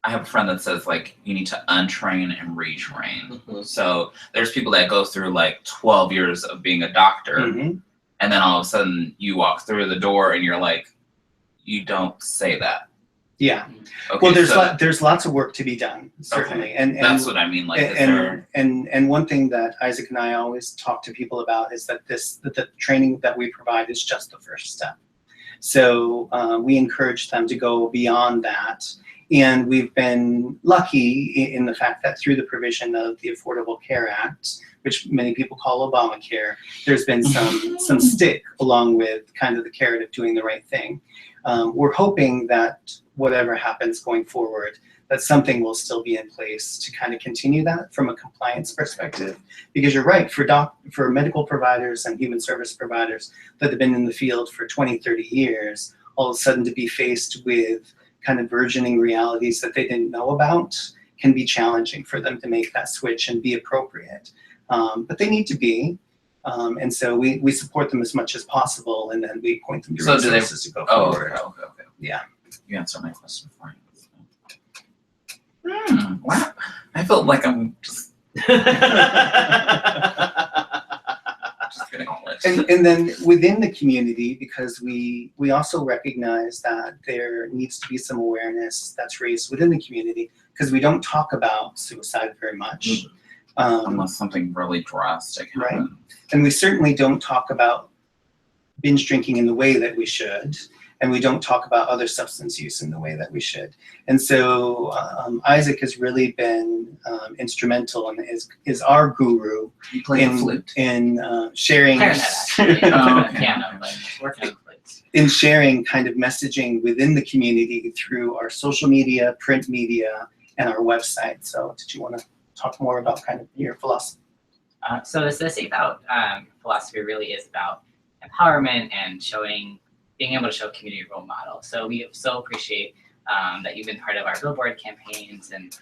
I have a friend that says, like, you need to untrain and retrain. So there's people that go through like 12 years of being a doctor, and then all of a sudden you walk through the door and you're like, you don't say that. Yeah. Okay, well, there's lots of work to be done, certainly, and that's what I mean. Like, and one thing that Isaac and I always talk to people about is that the training that we provide is just the first step. So we encourage them to go beyond that. And we've been lucky in the fact that through the provision of the Affordable Care Act, which many people call Obamacare, there's been some stick along with kind of the carrot of doing the right thing. We're hoping that whatever happens going forward, that something will still be in place to kind of continue that from a compliance perspective. Because you're right, for medical providers and human service providers that have been in the field for 20, 30 years, all of a sudden to be faced with kind of burgeoning realities that they didn't know about can be challenging for them to make that switch and be appropriate. But they need to be. And so we support them as much as possible, and then we point them to resources to go forward. Okay. Yeah. You answered my question for me. Wow. I felt like I'm just getting all lit. And then within the community, because we also recognize that there needs to be some awareness that's raised within the community, because we don't talk about suicide very much. Unless something really drastic happens. Right. And we certainly don't talk about binge drinking in the way that we should. And we don't talk about other substance use in the way that we should. And so Isaac has really been instrumental and is our guru in sharing. Clarinet, actually. Piano, but working on flutes. in sharing kind of messaging within the community through our social media, print media, and our website. So did you want to talk more about kind of your philosophy? So the Safe Out philosophy really is about empowerment and being able to show community role models. So we so appreciate that you've been part of our billboard campaigns and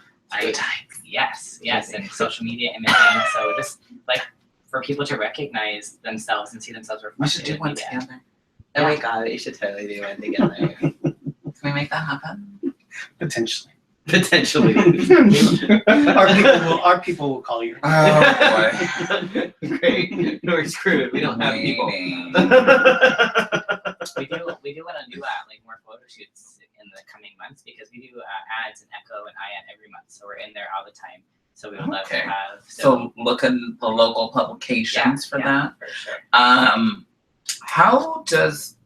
yes, and social media imaging. So just like for people to recognize themselves and see themselves reflected. We should do one together. Oh my god, we should totally do one together. Can we make that happen? Potentially. Potentially. Our people will call you. Oh boy. Great. We're screwed. We don't have people. We do want to do like more photo shoots in the coming months because we do ads and Echo and IAD every month, so we're in there all the time. So we would love to have. So look in the local publications for that. For sure. How does?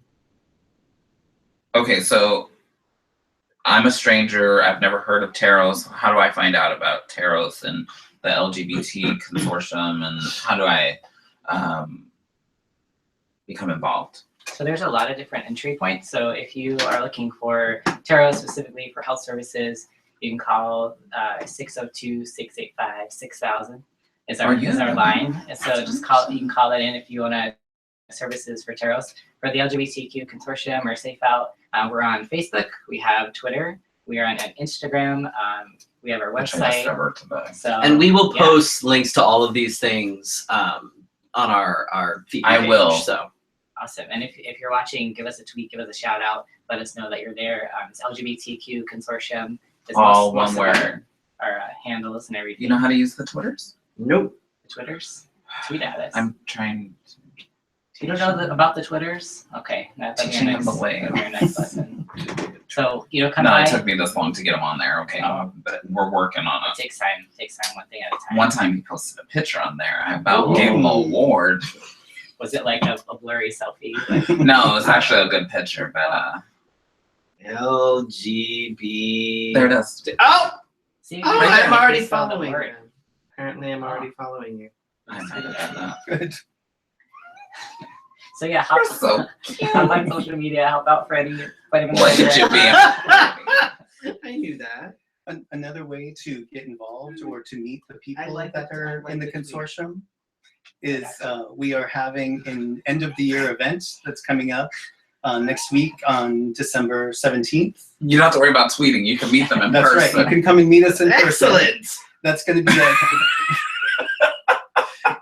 Okay, so I'm a stranger. I've never heard of Taros. How do I find out about Taros and the LGBT Consortium, and how do I become involved? So there's a lot of different entry points. So if you are looking for tarot specifically for health services, you can call 602-685-6000 is our line. And so just call. You can call that in if you want to services for tarots. For the LGBTQ Consortium or Safe Out, we're on Facebook. We have Twitter. We are on Instagram. We have our website. So and we will post links to all of these things on our feed page. I will. So. Awesome. And if you're watching, give us a tweet, give us a shout out, let us know that you're there. It's LGBTQ Consortium. It's all one word. Our handles and everything. You know how to use the Twitters? Nope. The Twitters? Tweet at us. I'm trying to. You don't know about the Twitters? Okay. That's teaching them the way. Your next lesson. So, come No, by. it took me this long to get them on there. Okay. But we're working on it. It takes time. One thing at a time. One time he posted a picture on there. I about gave him an award. Was it like a blurry selfie? No, it was actually a good picture, but LGB. there it is. Oh! See, I'm already you spelled the following word. you. Apparently, I'm already following you. Good. So yeah, help, You're so help on social media, help out Freddy. Look at you being. I knew that. Another way to get involved or to meet the people like that the- are I like in the the tweet. consortium is we are having an end of the year event that's coming up next week on December 17th. You don't have to worry about tweeting. You can meet them in That's right. person. You can come and meet us in person. Excellent. That's going to be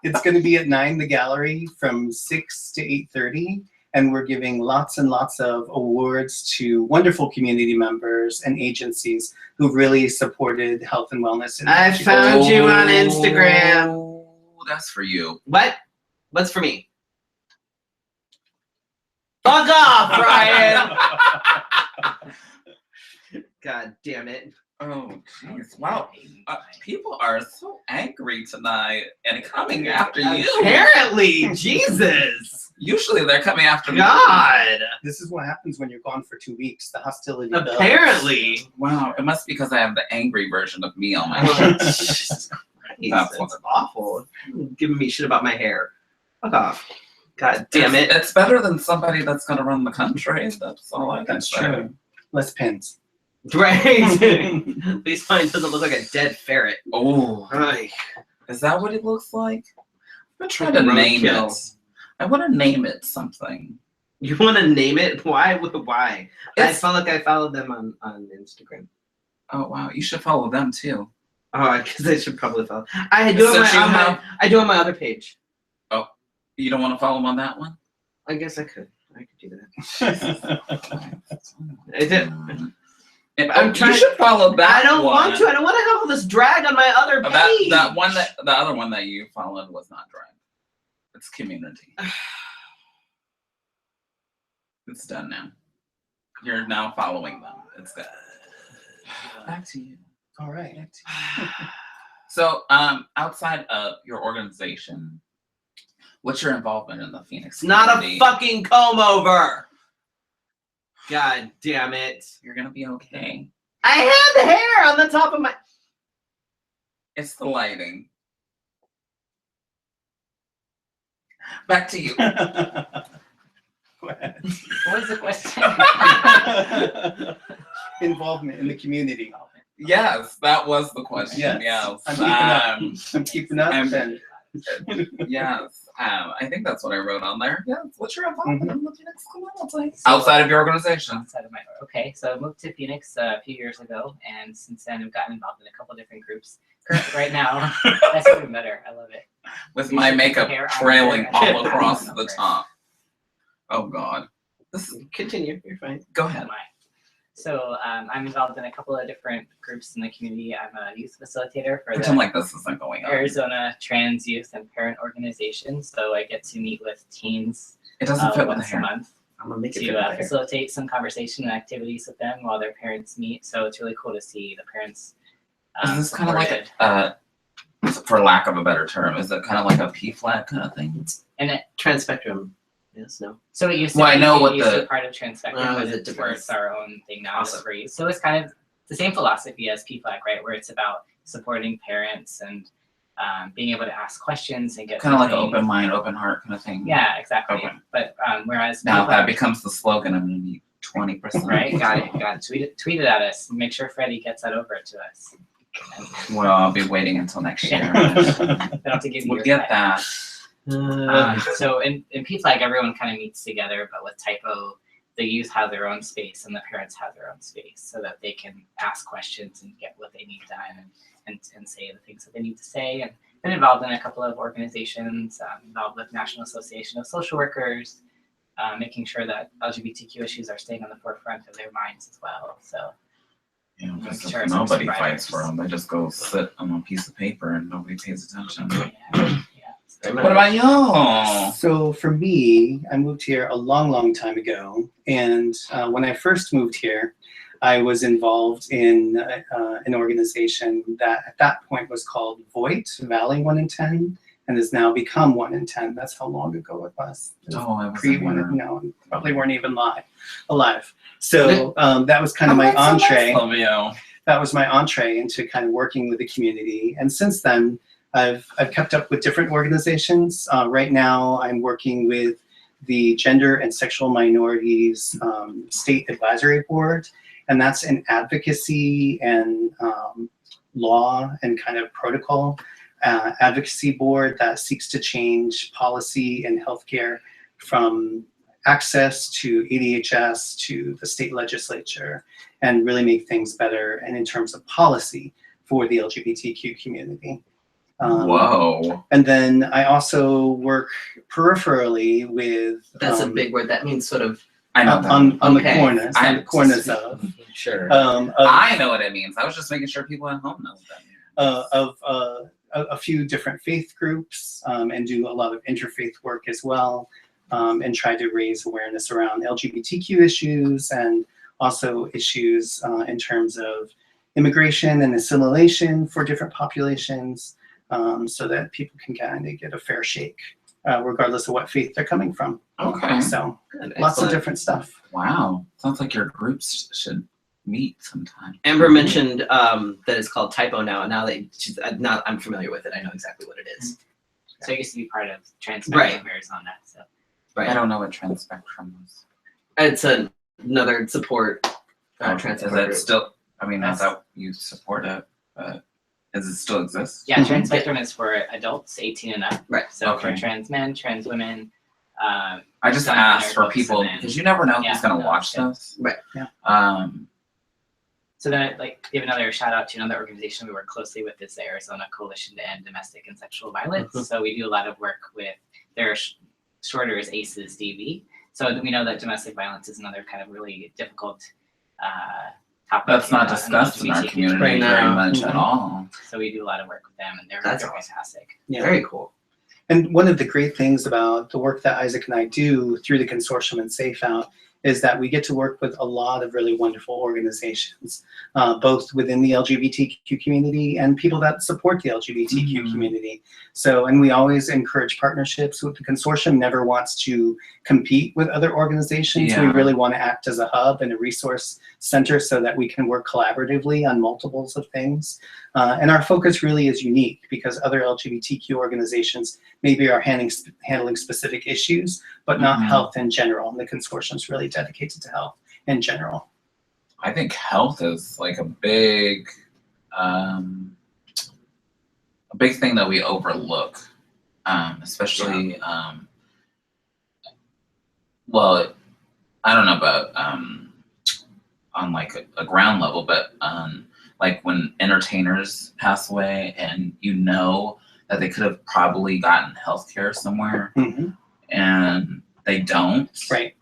it's going to be at 9 the gallery from 6 to 8:30. And we're giving lots and lots of awards to wonderful community members and agencies who've really supported health and wellness. I found you on Instagram. Oh, that's for you. What? What's for me? Fuck off, Brian! God damn it. Oh, jeez. Wow. People are so angry tonight and coming after you. Apparently, Jesus. Usually they're coming after me. God. This is what happens when you're gone for 2 weeks. The hostility builds. Apparently. Wow. It must be because I have the angry version of me on my Oh, shirt. Jesus Christ. That's That's awful. You're giving me shit about my hair. Fuck off. God damn it. It's better than somebody that's going to run the country. That's all I can That's say. true. Less pins. Right. At least mine doesn't look like a dead ferret. Oh, Ay. is that what it looks like? I'm trying to name Roadkill. it. I want to name it something. You want to name it? Why? Why? I It's- felt like I followed them on Instagram. Oh wow, you should follow them too. Oh, I guess I should probably follow. I do Since you on have- I do on my other page. You don't want to follow them on that one? I guess I could. I could do that. I did. I'm trying- You should follow that. I don't one. want to. I don't want to have all this drag on my other page. That one the other one that you followed was not drag. It's community. It's done now. You're now following them. It's good. Back to you. All right. Back to you. So, outside of your organization, what's your involvement in the Phoenix It's not a community? fucking comb over. God damn it. You're gonna be okay. I had the hair on the top of my. It's the lighting. Back to you. Go ahead. What was the question? Involvement in the community. Yes, that was the question. Yes. Yes. I'm keeping up. And Yes. I think that's what I wrote on there. Yes. What's your involvement Mhm. in the Phoenix community? Outside of your organization. Outside of my okay, so I moved to Phoenix a few years ago, and since then I've gotten involved in a couple different groups. Right now, that's even better. I love it. With You my should makeup compare trailing our hair all and across our the hair. top. Oh God. This is, Continue. You're fine. go ahead. So I'm involved in a couple of different groups in the community. I'm a youth facilitator for Pretend the like this isn't going on. Arizona Trans Youth and Parent Organization. So I get to meet with teens It doesn't fit with the once a hair. month I'm gonna make it to fit there. facilitate some conversation and activities with them while their parents meet. So it's really cool to see the parents. Is this kind of like supported. for lack of a better term, is it kind of like a P-flat kind of thing? And it Trans spectrum. Yes. No. so it used to Well, I be, know it what used to the- be part of Trans Oh, is it it's different? where it's our own thing now. Awesome. It's free. So it's kind of the same philosophy as PFLAG, right? Where it's about supporting parents and being able to ask questions and get Kind of like an trained. open mind, open heart kind of thing. Yeah, exactly. Okay. But whereas Now if that PFLAG, becomes the slogan, I'm gonna need 20%. right? Got it. Tweet it at us. Make sure Freddy gets that over to us. Well, I'll be waiting until next year. They don't have to give you We'll your get time. that. So in PFLAG, everyone kind of meets together, but with Typo, the youth have their own space and the parents have their own space so that they can ask questions and get what they need done and say the things that they need to say. And been involved in a couple of organizations, involved with National Association of Social Workers, making sure that LGBTQ issues are staying on the forefront of their minds as well. So You know, 'cause Sure, if some nobody survivors. fights for them. They just go sit on a piece of paper and nobody pays attention. yeah. What about you? So for me, I moved here a long, long time ago. And when I first moved here, I was involved in an organization that at that point was called VOIT, Valley 1 in 10, and has now become 1 in 10. That's how long ago it was. Oh, I was Pre-1, no, probably weren't even alive. So that was kind of my entree. Love you. That was my entree into kind of working with the community. And since then, I've kept up with different organizations. Right now, I'm working with the Gender and Sexual Minorities State Advisory Board, and that's an advocacy and law and kind of protocol advocacy board that seeks to change policy in healthcare from access to ADHS to the state legislature and really make things better and in terms of policy for the LGBTQ community. Whoa. And then I also work peripherally with That's a big word. That means sort of I know that. on the Okay. corners, on the corners of sure. I know what it means. I was just making sure people at home know what that means. of a few different faith groups and do a lot of interfaith work as well, and try to raise awareness around LGBTQ issues and also issues in terms of immigration and assimilation for different populations, so that people can kind of get a fair shake, regardless of what faith they're coming from. Okay. So Good, lots of excellent. different stuff. Wow. Sounds like your groups should meet sometime. Amber mentioned that it's called Typo now. Now that she's now I'm familiar with it, I know exactly what it is. So I used to be part of Trans Right. Spectrum Arizona. So Right. I don't know what trans spectrum is. It's another support trans Is support it group. still, I mean, not That's- that you support it, but does it still exist? yeah, Mhm. Trans Spectrum is for adults 18 and up. Right. So for Okay. trans men, trans women. I just Some asked for books people, and then- because you never know Yeah, who's gonna no, watch yeah. this. Right. Yeah. So then I'd like to give another shout out to another organization we work closely with is the Arizona Coalition to End Domestic and Sexual Violence. Mhm. So we do a lot of work with their shorter is ACEs DV. So we know that domestic violence is another kind of really difficult topic. That's not in the discussed in our LGBTQ community Right now. very much at Mhm. all. So we do a lot of work with them and they're That's they're awesome. fantastic. Yeah. Very cool. And one of the great things about the work that Isaac and I do through the consortium and SafeOut is that we get to work with a lot of really wonderful organizations, both within the LGBTQ community and people that support the LGBTQ Mhm. community. So, and we always encourage partnerships with the consortium, never wants to compete with other organizations. We Yeah. really want to act as a hub and a resource center so that we can work collaboratively on multiples of things. And our focus really is unique because other LGBTQ organizations maybe are handling specific issues, but not health in general. And the consortium is really dedicated to health in general. I think health is like a big thing that we overlook, especially, well, I don't know about on like a ground level, but like when entertainers pass away and you know that they could have probably gotten healthcare somewhere and they don't. Right.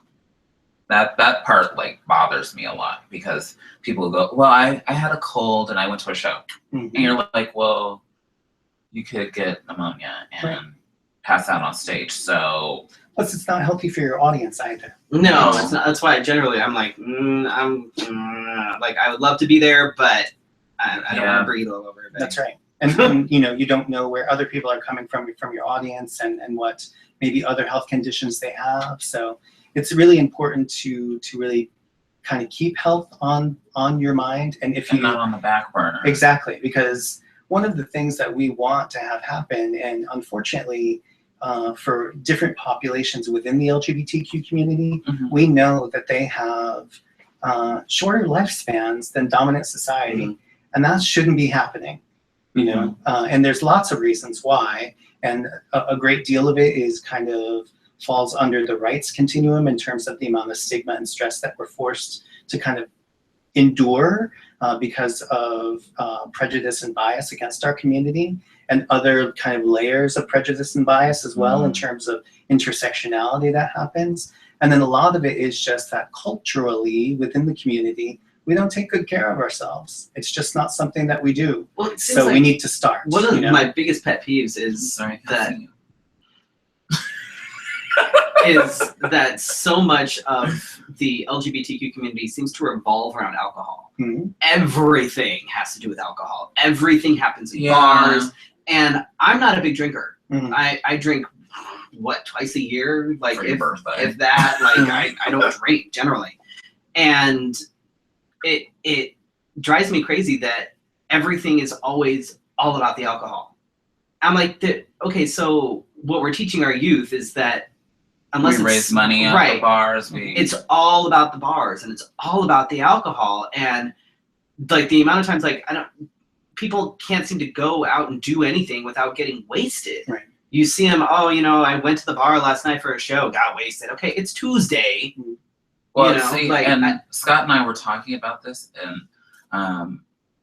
That part like bothers me a lot because people go, well, I had a cold and I went to a show. And you're like, well, you could get pneumonia and pass out on stage. So plus it's not healthy for your audience either. No, it's not. That's why I'm like, like I would love to be there, but I don't want to breathe all over everybody. That's right. And you know, you don't know where other people are coming from your audience and what maybe other health conditions they have. So it's really important to really kind of keep health on your mind. And if not on the back burner. Exactly, because one of the things that we want to have happen, and unfortunately for different populations within the LGBTQ community, we know that they have shorter lifespans than dominant society, and that shouldn't be happening. You know, and there's lots of reasons why, and a great deal of it is kind of falls under the rights continuum in terms of the amount of stigma and stress that we're forced to kind of endure because of prejudice and bias against our community, and other kind of layers of prejudice and bias as well in terms of intersectionality that happens. And then a lot of it is just that culturally within the community, we don't take good care of ourselves. It's just not something that we do. Well, so we need to start. One of my biggest pet peeves is that so much of the LGBTQ community seems to revolve around alcohol. Everything has to do with alcohol. Everything happens in bars. And I'm not a big drinker. I drink, what, twice a year? Like if that, like I don't drink generally. And it drives me crazy that everything is always all about the alcohol. I'm like, okay, so what we're teaching our youth is that unless we raise money at the bars, it's all about the bars and it's all about the alcohol. And like the amount of times, like people can't seem to go out and do anything without getting wasted. Right. You see them, oh, you know, I went to the bar last night for a show, got wasted. Okay, it's Tuesday. Well, and Scott and I were talking about this, and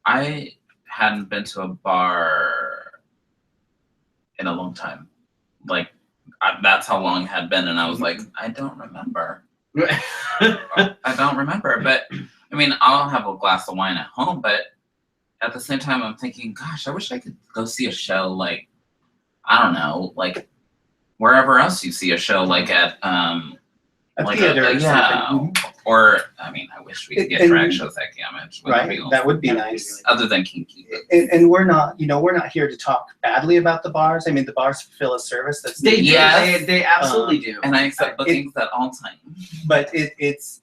I hadn't been to a bar in a long time. Like, that's how long it had been, and I was like, I don't remember. I don't remember, but I mean, I'll have a glass of wine at home, but at the same time, I'm thinking, gosh, I wish I could go see a show, like, I don't know, like wherever else you see a show, like at a theater or something. Or, I mean, I wish we could get drag shows at Gamage. Right, that would be nice. Other than kinky. And we're not, we're not here to talk badly about the bars. I mean, the bars fulfill a service that's they absolutely do. And I accept bookings at all times. But it is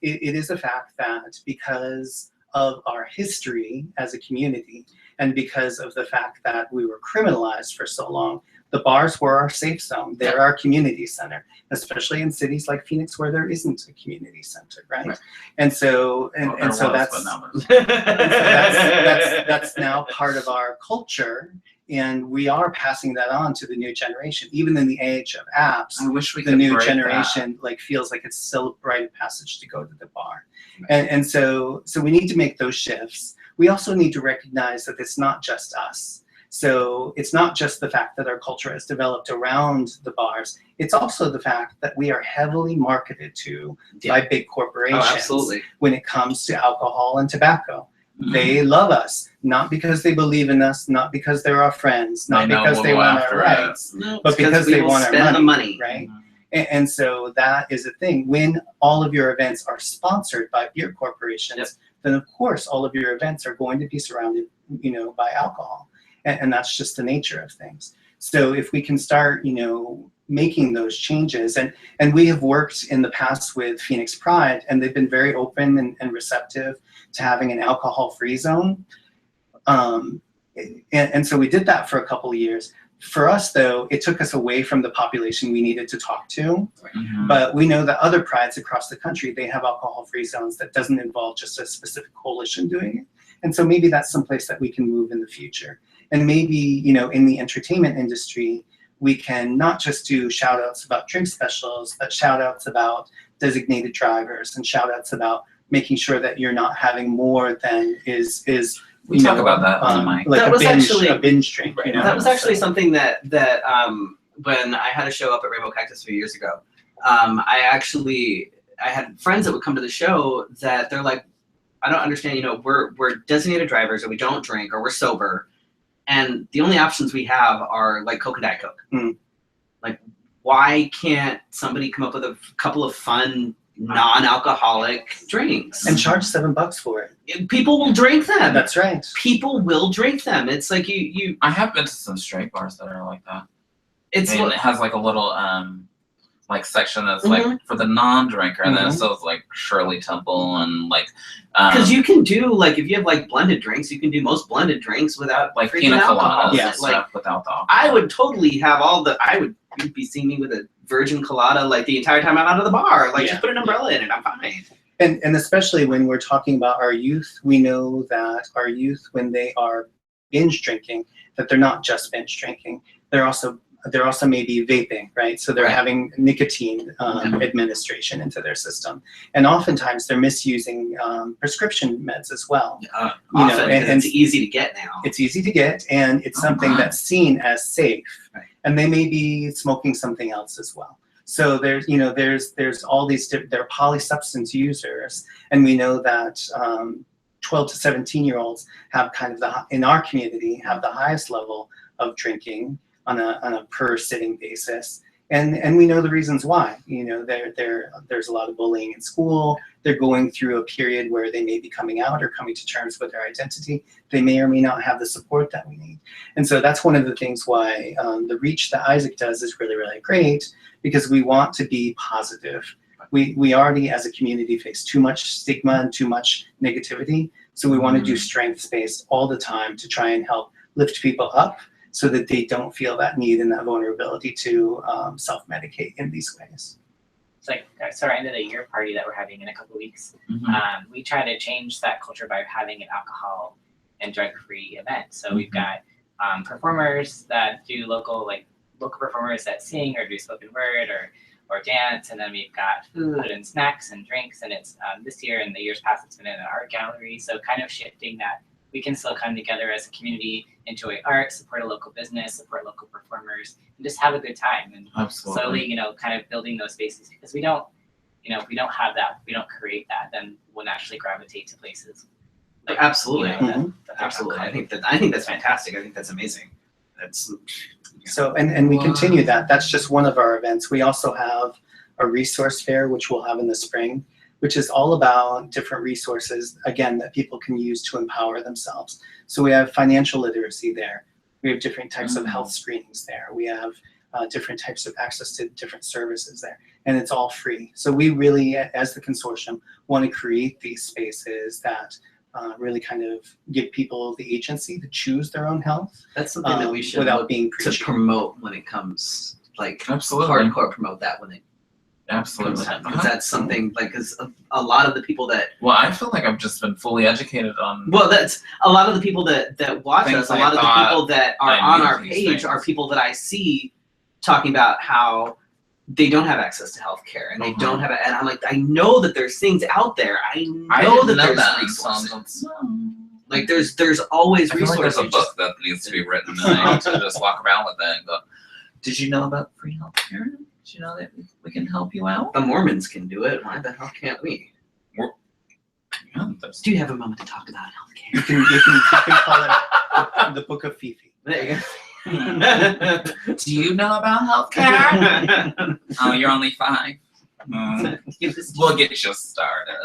a fact that because of our history as a community, and because of the fact that we were criminalized for so long, the bars were our safe zone. They're our community center, especially in cities like Phoenix where there isn't a community center, right? And so that's now part of our culture, and we are passing that on to the new generation. Even in the age of apps, I wish the new generation feels like it's still a rite of passage to go to the bar. And so we need to make those shifts. We also need to recognize that it's not just us. So it's not just the fact that our culture has developed around the bars. It's also the fact that we are heavily marketed to by big corporations when it comes to alcohol and tobacco. They love us, not because they believe in us, not because they're our friends, not because they want our rights, but because they want our money, right? And so that is a thing. When all of your events are sponsored by beer corporations, then of course all of your events are going to be surrounded, by alcohol. And that's just the nature of things. So if we can start, making those changes, and we have worked in the past with Phoenix Pride, and they've been very open and receptive to having an alcohol-free zone. And so we did that for a couple of years. For us, though, it took us away from the population we needed to talk to. Mhm. But we know that other prides across the country, they have alcohol-free zones that doesn't involve just a specific coalition doing it. And so maybe that's someplace that we can move in the future. And maybe, you know, in the entertainment industry, we can not just do shout outs about drink specials, but shout outs about designated drivers and shout outs about making sure that you're not having more than is We talk about that on the mic. like That a was binge, actually- a binge drink. You know? That was actually something that when I had a show up at Rainbow Cactus a few years ago, I had friends that would come to the show that they're like, I don't understand, you know, we're designated drivers or we don't drink or we're sober, and the only options we have are like Coke and Diet Coke. Mm. Like, why can't somebody come up with a couple of fun non-alcoholic drinks? And charge $7 for it. People will drink them. That's right. People will drink them. It's like you I have been to some straight bars that are like that. it's And it has like a little like section that's like for the non-drinker, and then it says like Shirley Temple and like because you can do, like, if you have like blended drinks, you can do most blended drinks without like freaking pina alcohol. coladas Yes. and Like, stuff without the alcohol. I would totally have you'd be seeing me with a virgin colada like the entire time I'm out of the bar. Like, just put an umbrella in it, I'm fine. And especially when we're talking about our youth, we know that our youth, when they are binge drinking, that they're not just binge drinking. They're also maybe vaping, right? So they're Right. having nicotine administration into their system, and oftentimes they're misusing prescription meds as well. Often, You know, 'cause and it's easy to get now. It's easy to get, and it's something my. that's seen as safe. Right. And they may be smoking something else as well. So there's all these they're polysubstance users, and we know that 12 to 17-year-olds have kind of in our community have the highest level of drinking on a per sitting basis. And we know the reasons why. You know, there's a lot of bullying in school. They're going through a period where they may be coming out or coming to terms with their identity. They may or may not have the support that we need. And so that's one of the things why the reach that Isaac does is really, really great, because we want to be positive. We already as a community face too much stigma and too much negativity. So we want to do strengths-based all the time to try and help lift people up, so that they don't feel that need and that vulnerability to self-medicate in these ways. It's like, so our end of the year party that we're having in a couple weeks, Mhm. we try to change that culture by having an alcohol and drug-free event. So we've got performers that do local performers that sing or do spoken word or dance, and then we've got food and snacks and drinks. And it's this year and the years past, it's been in an art gallery. So kind of shifting that we can still come together as a community, enjoy art, support a local business, support local performers, and just have a good time. And Absolutely. slowly, you know, kind of building those spaces, because we don't have that, we don't create that, then we'll naturally gravitate to places. Like, Absolutely. you know, that Absolutely. I think that's fantastic. I think that's amazing. That's So, and we Wow. continue that. That's just one of our events. We also have a resource fair, which we'll have in the spring, which is all about different resources, again, that people can use to empower themselves. So we have financial literacy there. We have different types of health screenings there. We have different types of access to different services there, and it's all free. So we really, as the consortium, want to create these spaces that really kind of give people the agency to choose their own health. That's something that we should without look being to preachy. promote when it comes, like, Absolutely. hardcore promote that when it Absolutely. comes time. Because that's something, like, because a lot of the people that, Well, I feel like I've just been fully educated on. well, that's a lot of the people that watch Things us, a I lot of the thought people that are I on knew our these page things. are people that I see talking about how they don't have access to healthcare and they don't have it. And I'm like, I know that there's things out there. I know didn't that there's that. resources. So Like there's always I feel like resources. there's a book that needs to be written, and I need to just walk around with it and go, did you know about free healthcare? Did you know that we can help you out? The Mormons can do it. Why the hell can't we? Yeah, there's- Do you have a moment to talk about healthcare? You can call it the Book of Fefe. There you Do you know about healthcare? go. Oh, you're only 5. We'll get you started.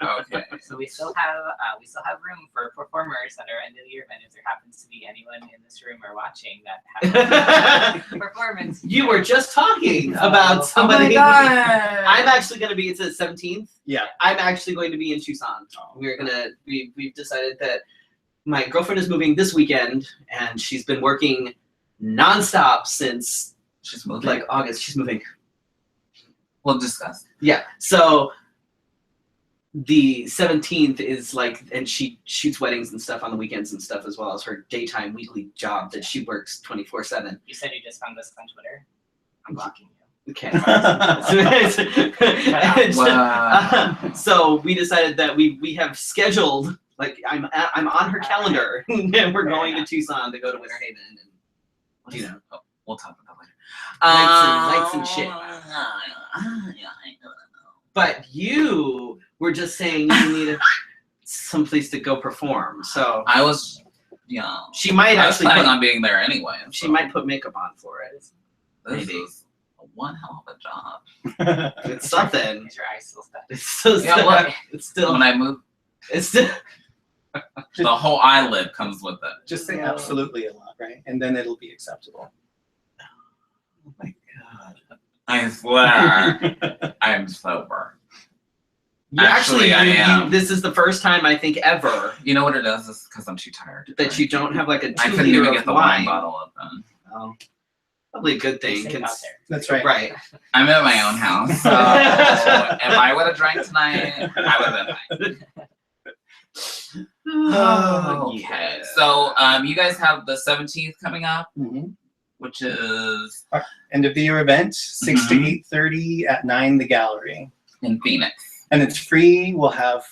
Okay. So we still have room for performers that are end of the year event. If there happens to be anyone in this room or watching that has a performance, You were just talking about somebody. Oh my God. I'm actually going to be. It's the 17th. Yeah. I'm actually going to be in Tucson. We've decided that my girlfriend is moving this weekend, and she's been working nonstop since She's moving. like August. She's moving. We'll discuss. Yeah. So the 17th is like, and she shoots weddings and stuff on the weekends and stuff, as well as her daytime weekly job that she works 24/7. You said you just found this on Twitter. I'm blocking you. Okay. Wow. So we decided that we have scheduled, like I'm on her calendar, and we're going to Tucson to go to Winter Haven, and you know, Oh, we'll talk about that lights and shit. But you were just saying you needed someplace to go perform, so I was, yeah. she might I was actually planning put, on being there anyway. she so might put makeup on for it. This maybe. is one hell of a job. It's something. Is your eyes still stuck? It's still, Yeah, look. it's still, When I move, it's still. the whole eyelid comes with it. Just say absolutely a lot, right? And then it'll be acceptable. Oh my god. I swear, I'm sober. Actually, I am. this is the first time I think ever You know what it is? It's because I'm too tired. to that drink. you don't have like a I 2 couldn't liter even of get the wine. wine bottle open. Oh, probably a good Be thing. safe out cons- there. That's right. Right. I'm at my own house, so if I would have drank tonight, I would have been fine. Oh, Okay, yeah. so you guys have the 17th coming up, Mhm. which is End of the year event, 6 to Mhm. 8:30 at 9 the gallery. in Phoenix. And it's free. We'll have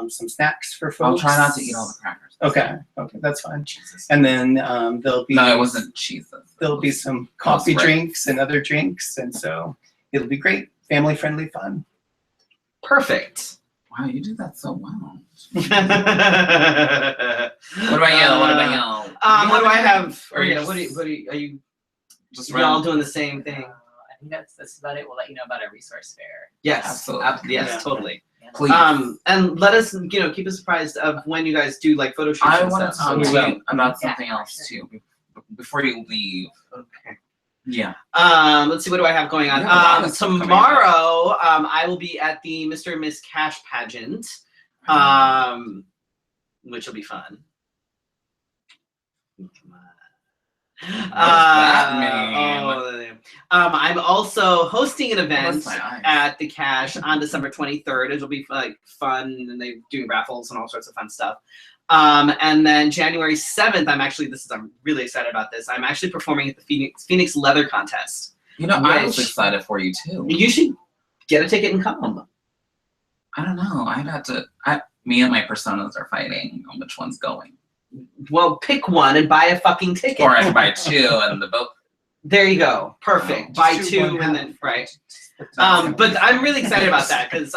some snacks for folks. I'll try not to eat all the crackers. Okay, that's fine. Jesus. And then there'll be No, it wasn't cheeses. there'll be some coffee right. drinks and other drinks, and so it'll be great, family friendly fun. Perfect. Wow, you do that so well. What What about you? What about you? What do I have? Or Or you yeah, just- what are you, are you Just y'all random? doing the same thing? I think that's about it. We'll let you know about our resource fair. Yes, Absolutely. yes, Yeah. totally. Yeah. Please. And let us, keep us surprised of when you guys do like photo shoots I and want to stuff. talk so to we will. you about Yeah, something else sure. too before you leave. Okay. Yeah. Let's see, what do I have going on? You have a lot of stuff coming up. Tomorrow, I will be at the Mr. and Miss Cash pageant, which will be fun. Come on. that mean? I'm also hosting an What's event my eyes? at the Cash on December 23rd. It'll be like fun, and they're doing raffles and all sorts of fun stuff. And then January 7th, I'm really excited about this. I'm actually performing at the Phoenix Leather Contest. You know, I was Which- excited for you too. You should get a ticket and come. I don't know. I'd have to. Me and my personas are fighting on which one's going. Well, pick one and buy a fucking ticket. Or I can buy two and the both. There you go. Perfect. Oh, Buy just two do one and half. then right. But I'm really excited about that because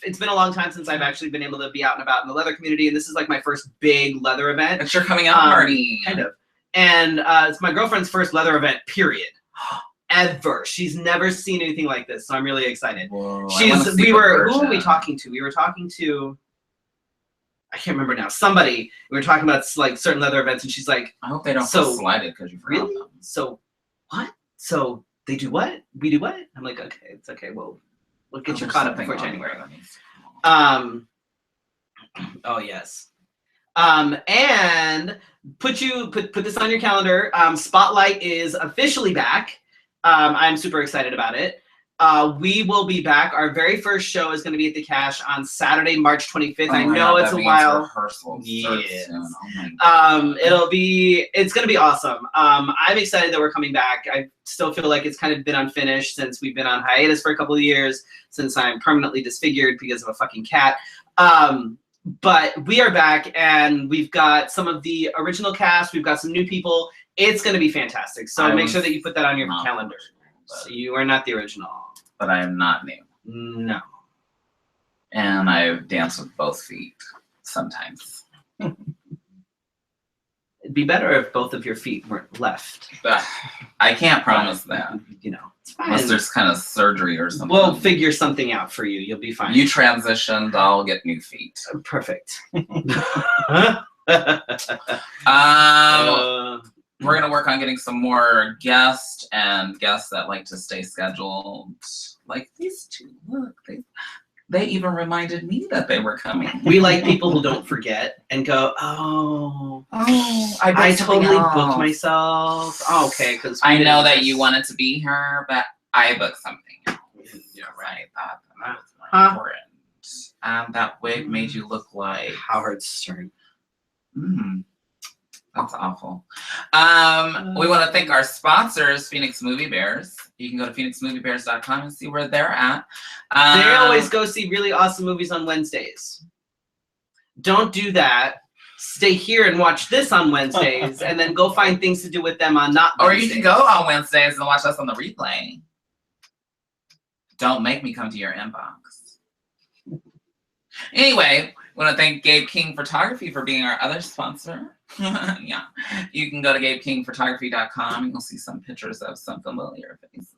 it's been a long time since I've actually been able to be out and about in the leather community, and this is like my first big leather event. It's your coming out party. Kind of. And it's my girlfriend's first leather event, period. Ever. She's never seen anything like this, so I'm really excited. Whoa, I wanna see Who the were we version. talking to? We were talking to, I can't remember now. Somebody. We were talking about like certain leather events, and she's like, I hope they don't So, feel slighted because you forgot really? them. So what? So they do what? We do what? I'm like, okay, it's okay. We'll get you There's caught up something before on January. there that needs to come on. Oh yes. And put this on your calendar. Spotlight is officially back. I'm super excited about it. We will be back. Our very first show is going to be at the Cash on Saturday, March 25th. I Oh my know God, it's that a means while. rehearsals start Yes. soon. Oh my God. It's gonna be awesome. I'm excited that we're coming back. I still feel like it's kind of been unfinished since we've been on hiatus for a couple of years, since I'm permanently disfigured because of a fucking cat. But we are back, and we've got some of the original cast. We've got some new people. It's gonna be fantastic. So I make was sure that you put that on your not calendar. but- So you are not the original. But I am not new. No. And I dance with both feet sometimes. It'd be better if both of your feet weren't left. Ugh, I can't promise that. It's fine. Unless there's kind of surgery or something. We'll figure something out for you. You'll be fine. You transitioned, I'll get new feet. Perfect. We're gonna work on getting some more guests that like to stay scheduled. Like these two. Look, They even reminded me that they were coming. We like people who don't forget and go, oh, I totally booked myself. Oh, okay, because I know that you wanted to be here, but I booked something else. Yeah, I thought that was more Huh? important. That wig made you look like Howard Stern. That's awful. We want to thank our sponsors, Phoenix Movie Bears. You can go to phoenixmoviebears.com and see where they're at. They always go see really awesome movies on Wednesdays. Don't do that. Stay here and watch this on Wednesdays, and then go find things to do with them on not Wednesdays. Or you can go on Wednesdays and watch us on the replay. Don't make me come to your inbox. Anyway, we want to thank Gabe King Photography for being our other sponsor. Yeah. You can go to GabeKingPhotography.com and you'll see some pictures of some familiar faces.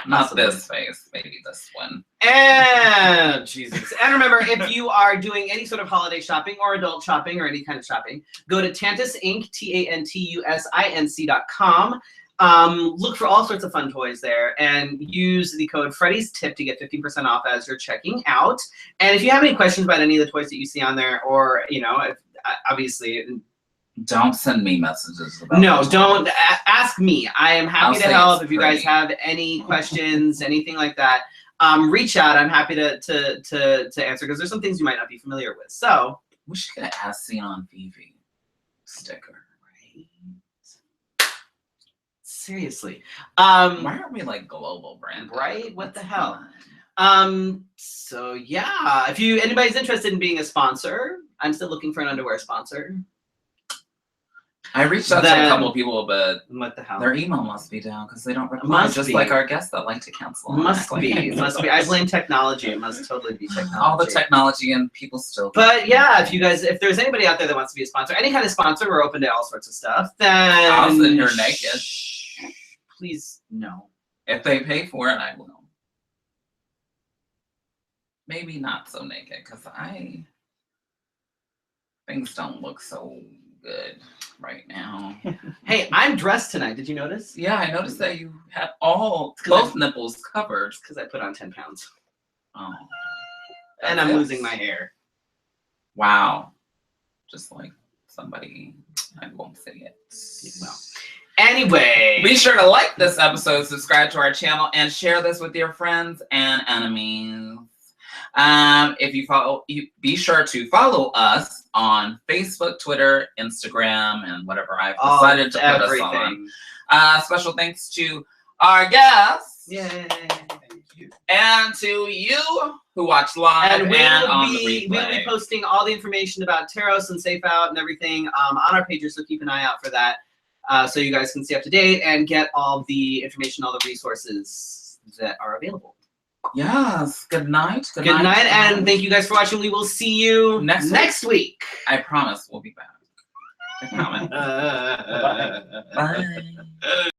Not this face, maybe this one. And Jesus. And remember, if you are doing any sort of holiday shopping or adult shopping or any kind of shopping, go to Tantus Inc. TANTUSINC.com. Look for all sorts of fun toys there and use the code Freddy's Tip to get 15% off as you're checking out. And if you have any questions about any of the toys that you see on there, or, you know, if, obviously, don't send me messages about no, don't ask me. I am happy to help if you guys pretty. have any questions, anything like that. Reach out. I'm happy to answer because there's some things you might not be familiar with. So we should get an As Seen on Fefe sticker. Seriously. Why aren't we like global brand? Right? What the hell? So yeah, if anybody's interested in being a sponsor, I'm still looking for an underwear sponsor. I reached out to a couple people, but what the hell? Their email must be down because they don't reply. Just like our guests that like to cancel. Must be. I blame technology. It must totally be technology. All the technology and people still. But yeah, if there's anybody out there that wants to be a sponsor, any kind of sponsor, we're open to all sorts of stuff. Then I'll sit here naked. Please, no. If they pay for it, I will. Maybe not so naked, because things don't look so good right now. Hey, I'm dressed tonight. Did you notice? Yeah, I noticed that you have both nipples covered. Because I put on 10 pounds. Oh. And I'm losing my hair. Wow. Just like somebody, I won't say it. Well. Anyway, be sure to like this episode, subscribe to our channel, and share this with your friends and enemies. If you follow, be sure to follow us on Facebook, Twitter, Instagram, and whatever I've decided to put us on. Special thanks to our guests. Yay! Thank you. And to you who watch live and on the replay. We'll be posting all the information about Taros and Safe Out and everything on our pages, so keep an eye out for that. So you guys can stay up to date and get all the information, all the resources that are available. Yes. Good night. Good night, and thank you guys for watching. We will see you next week. I promise we'll be back. I promise. Bye. Bye.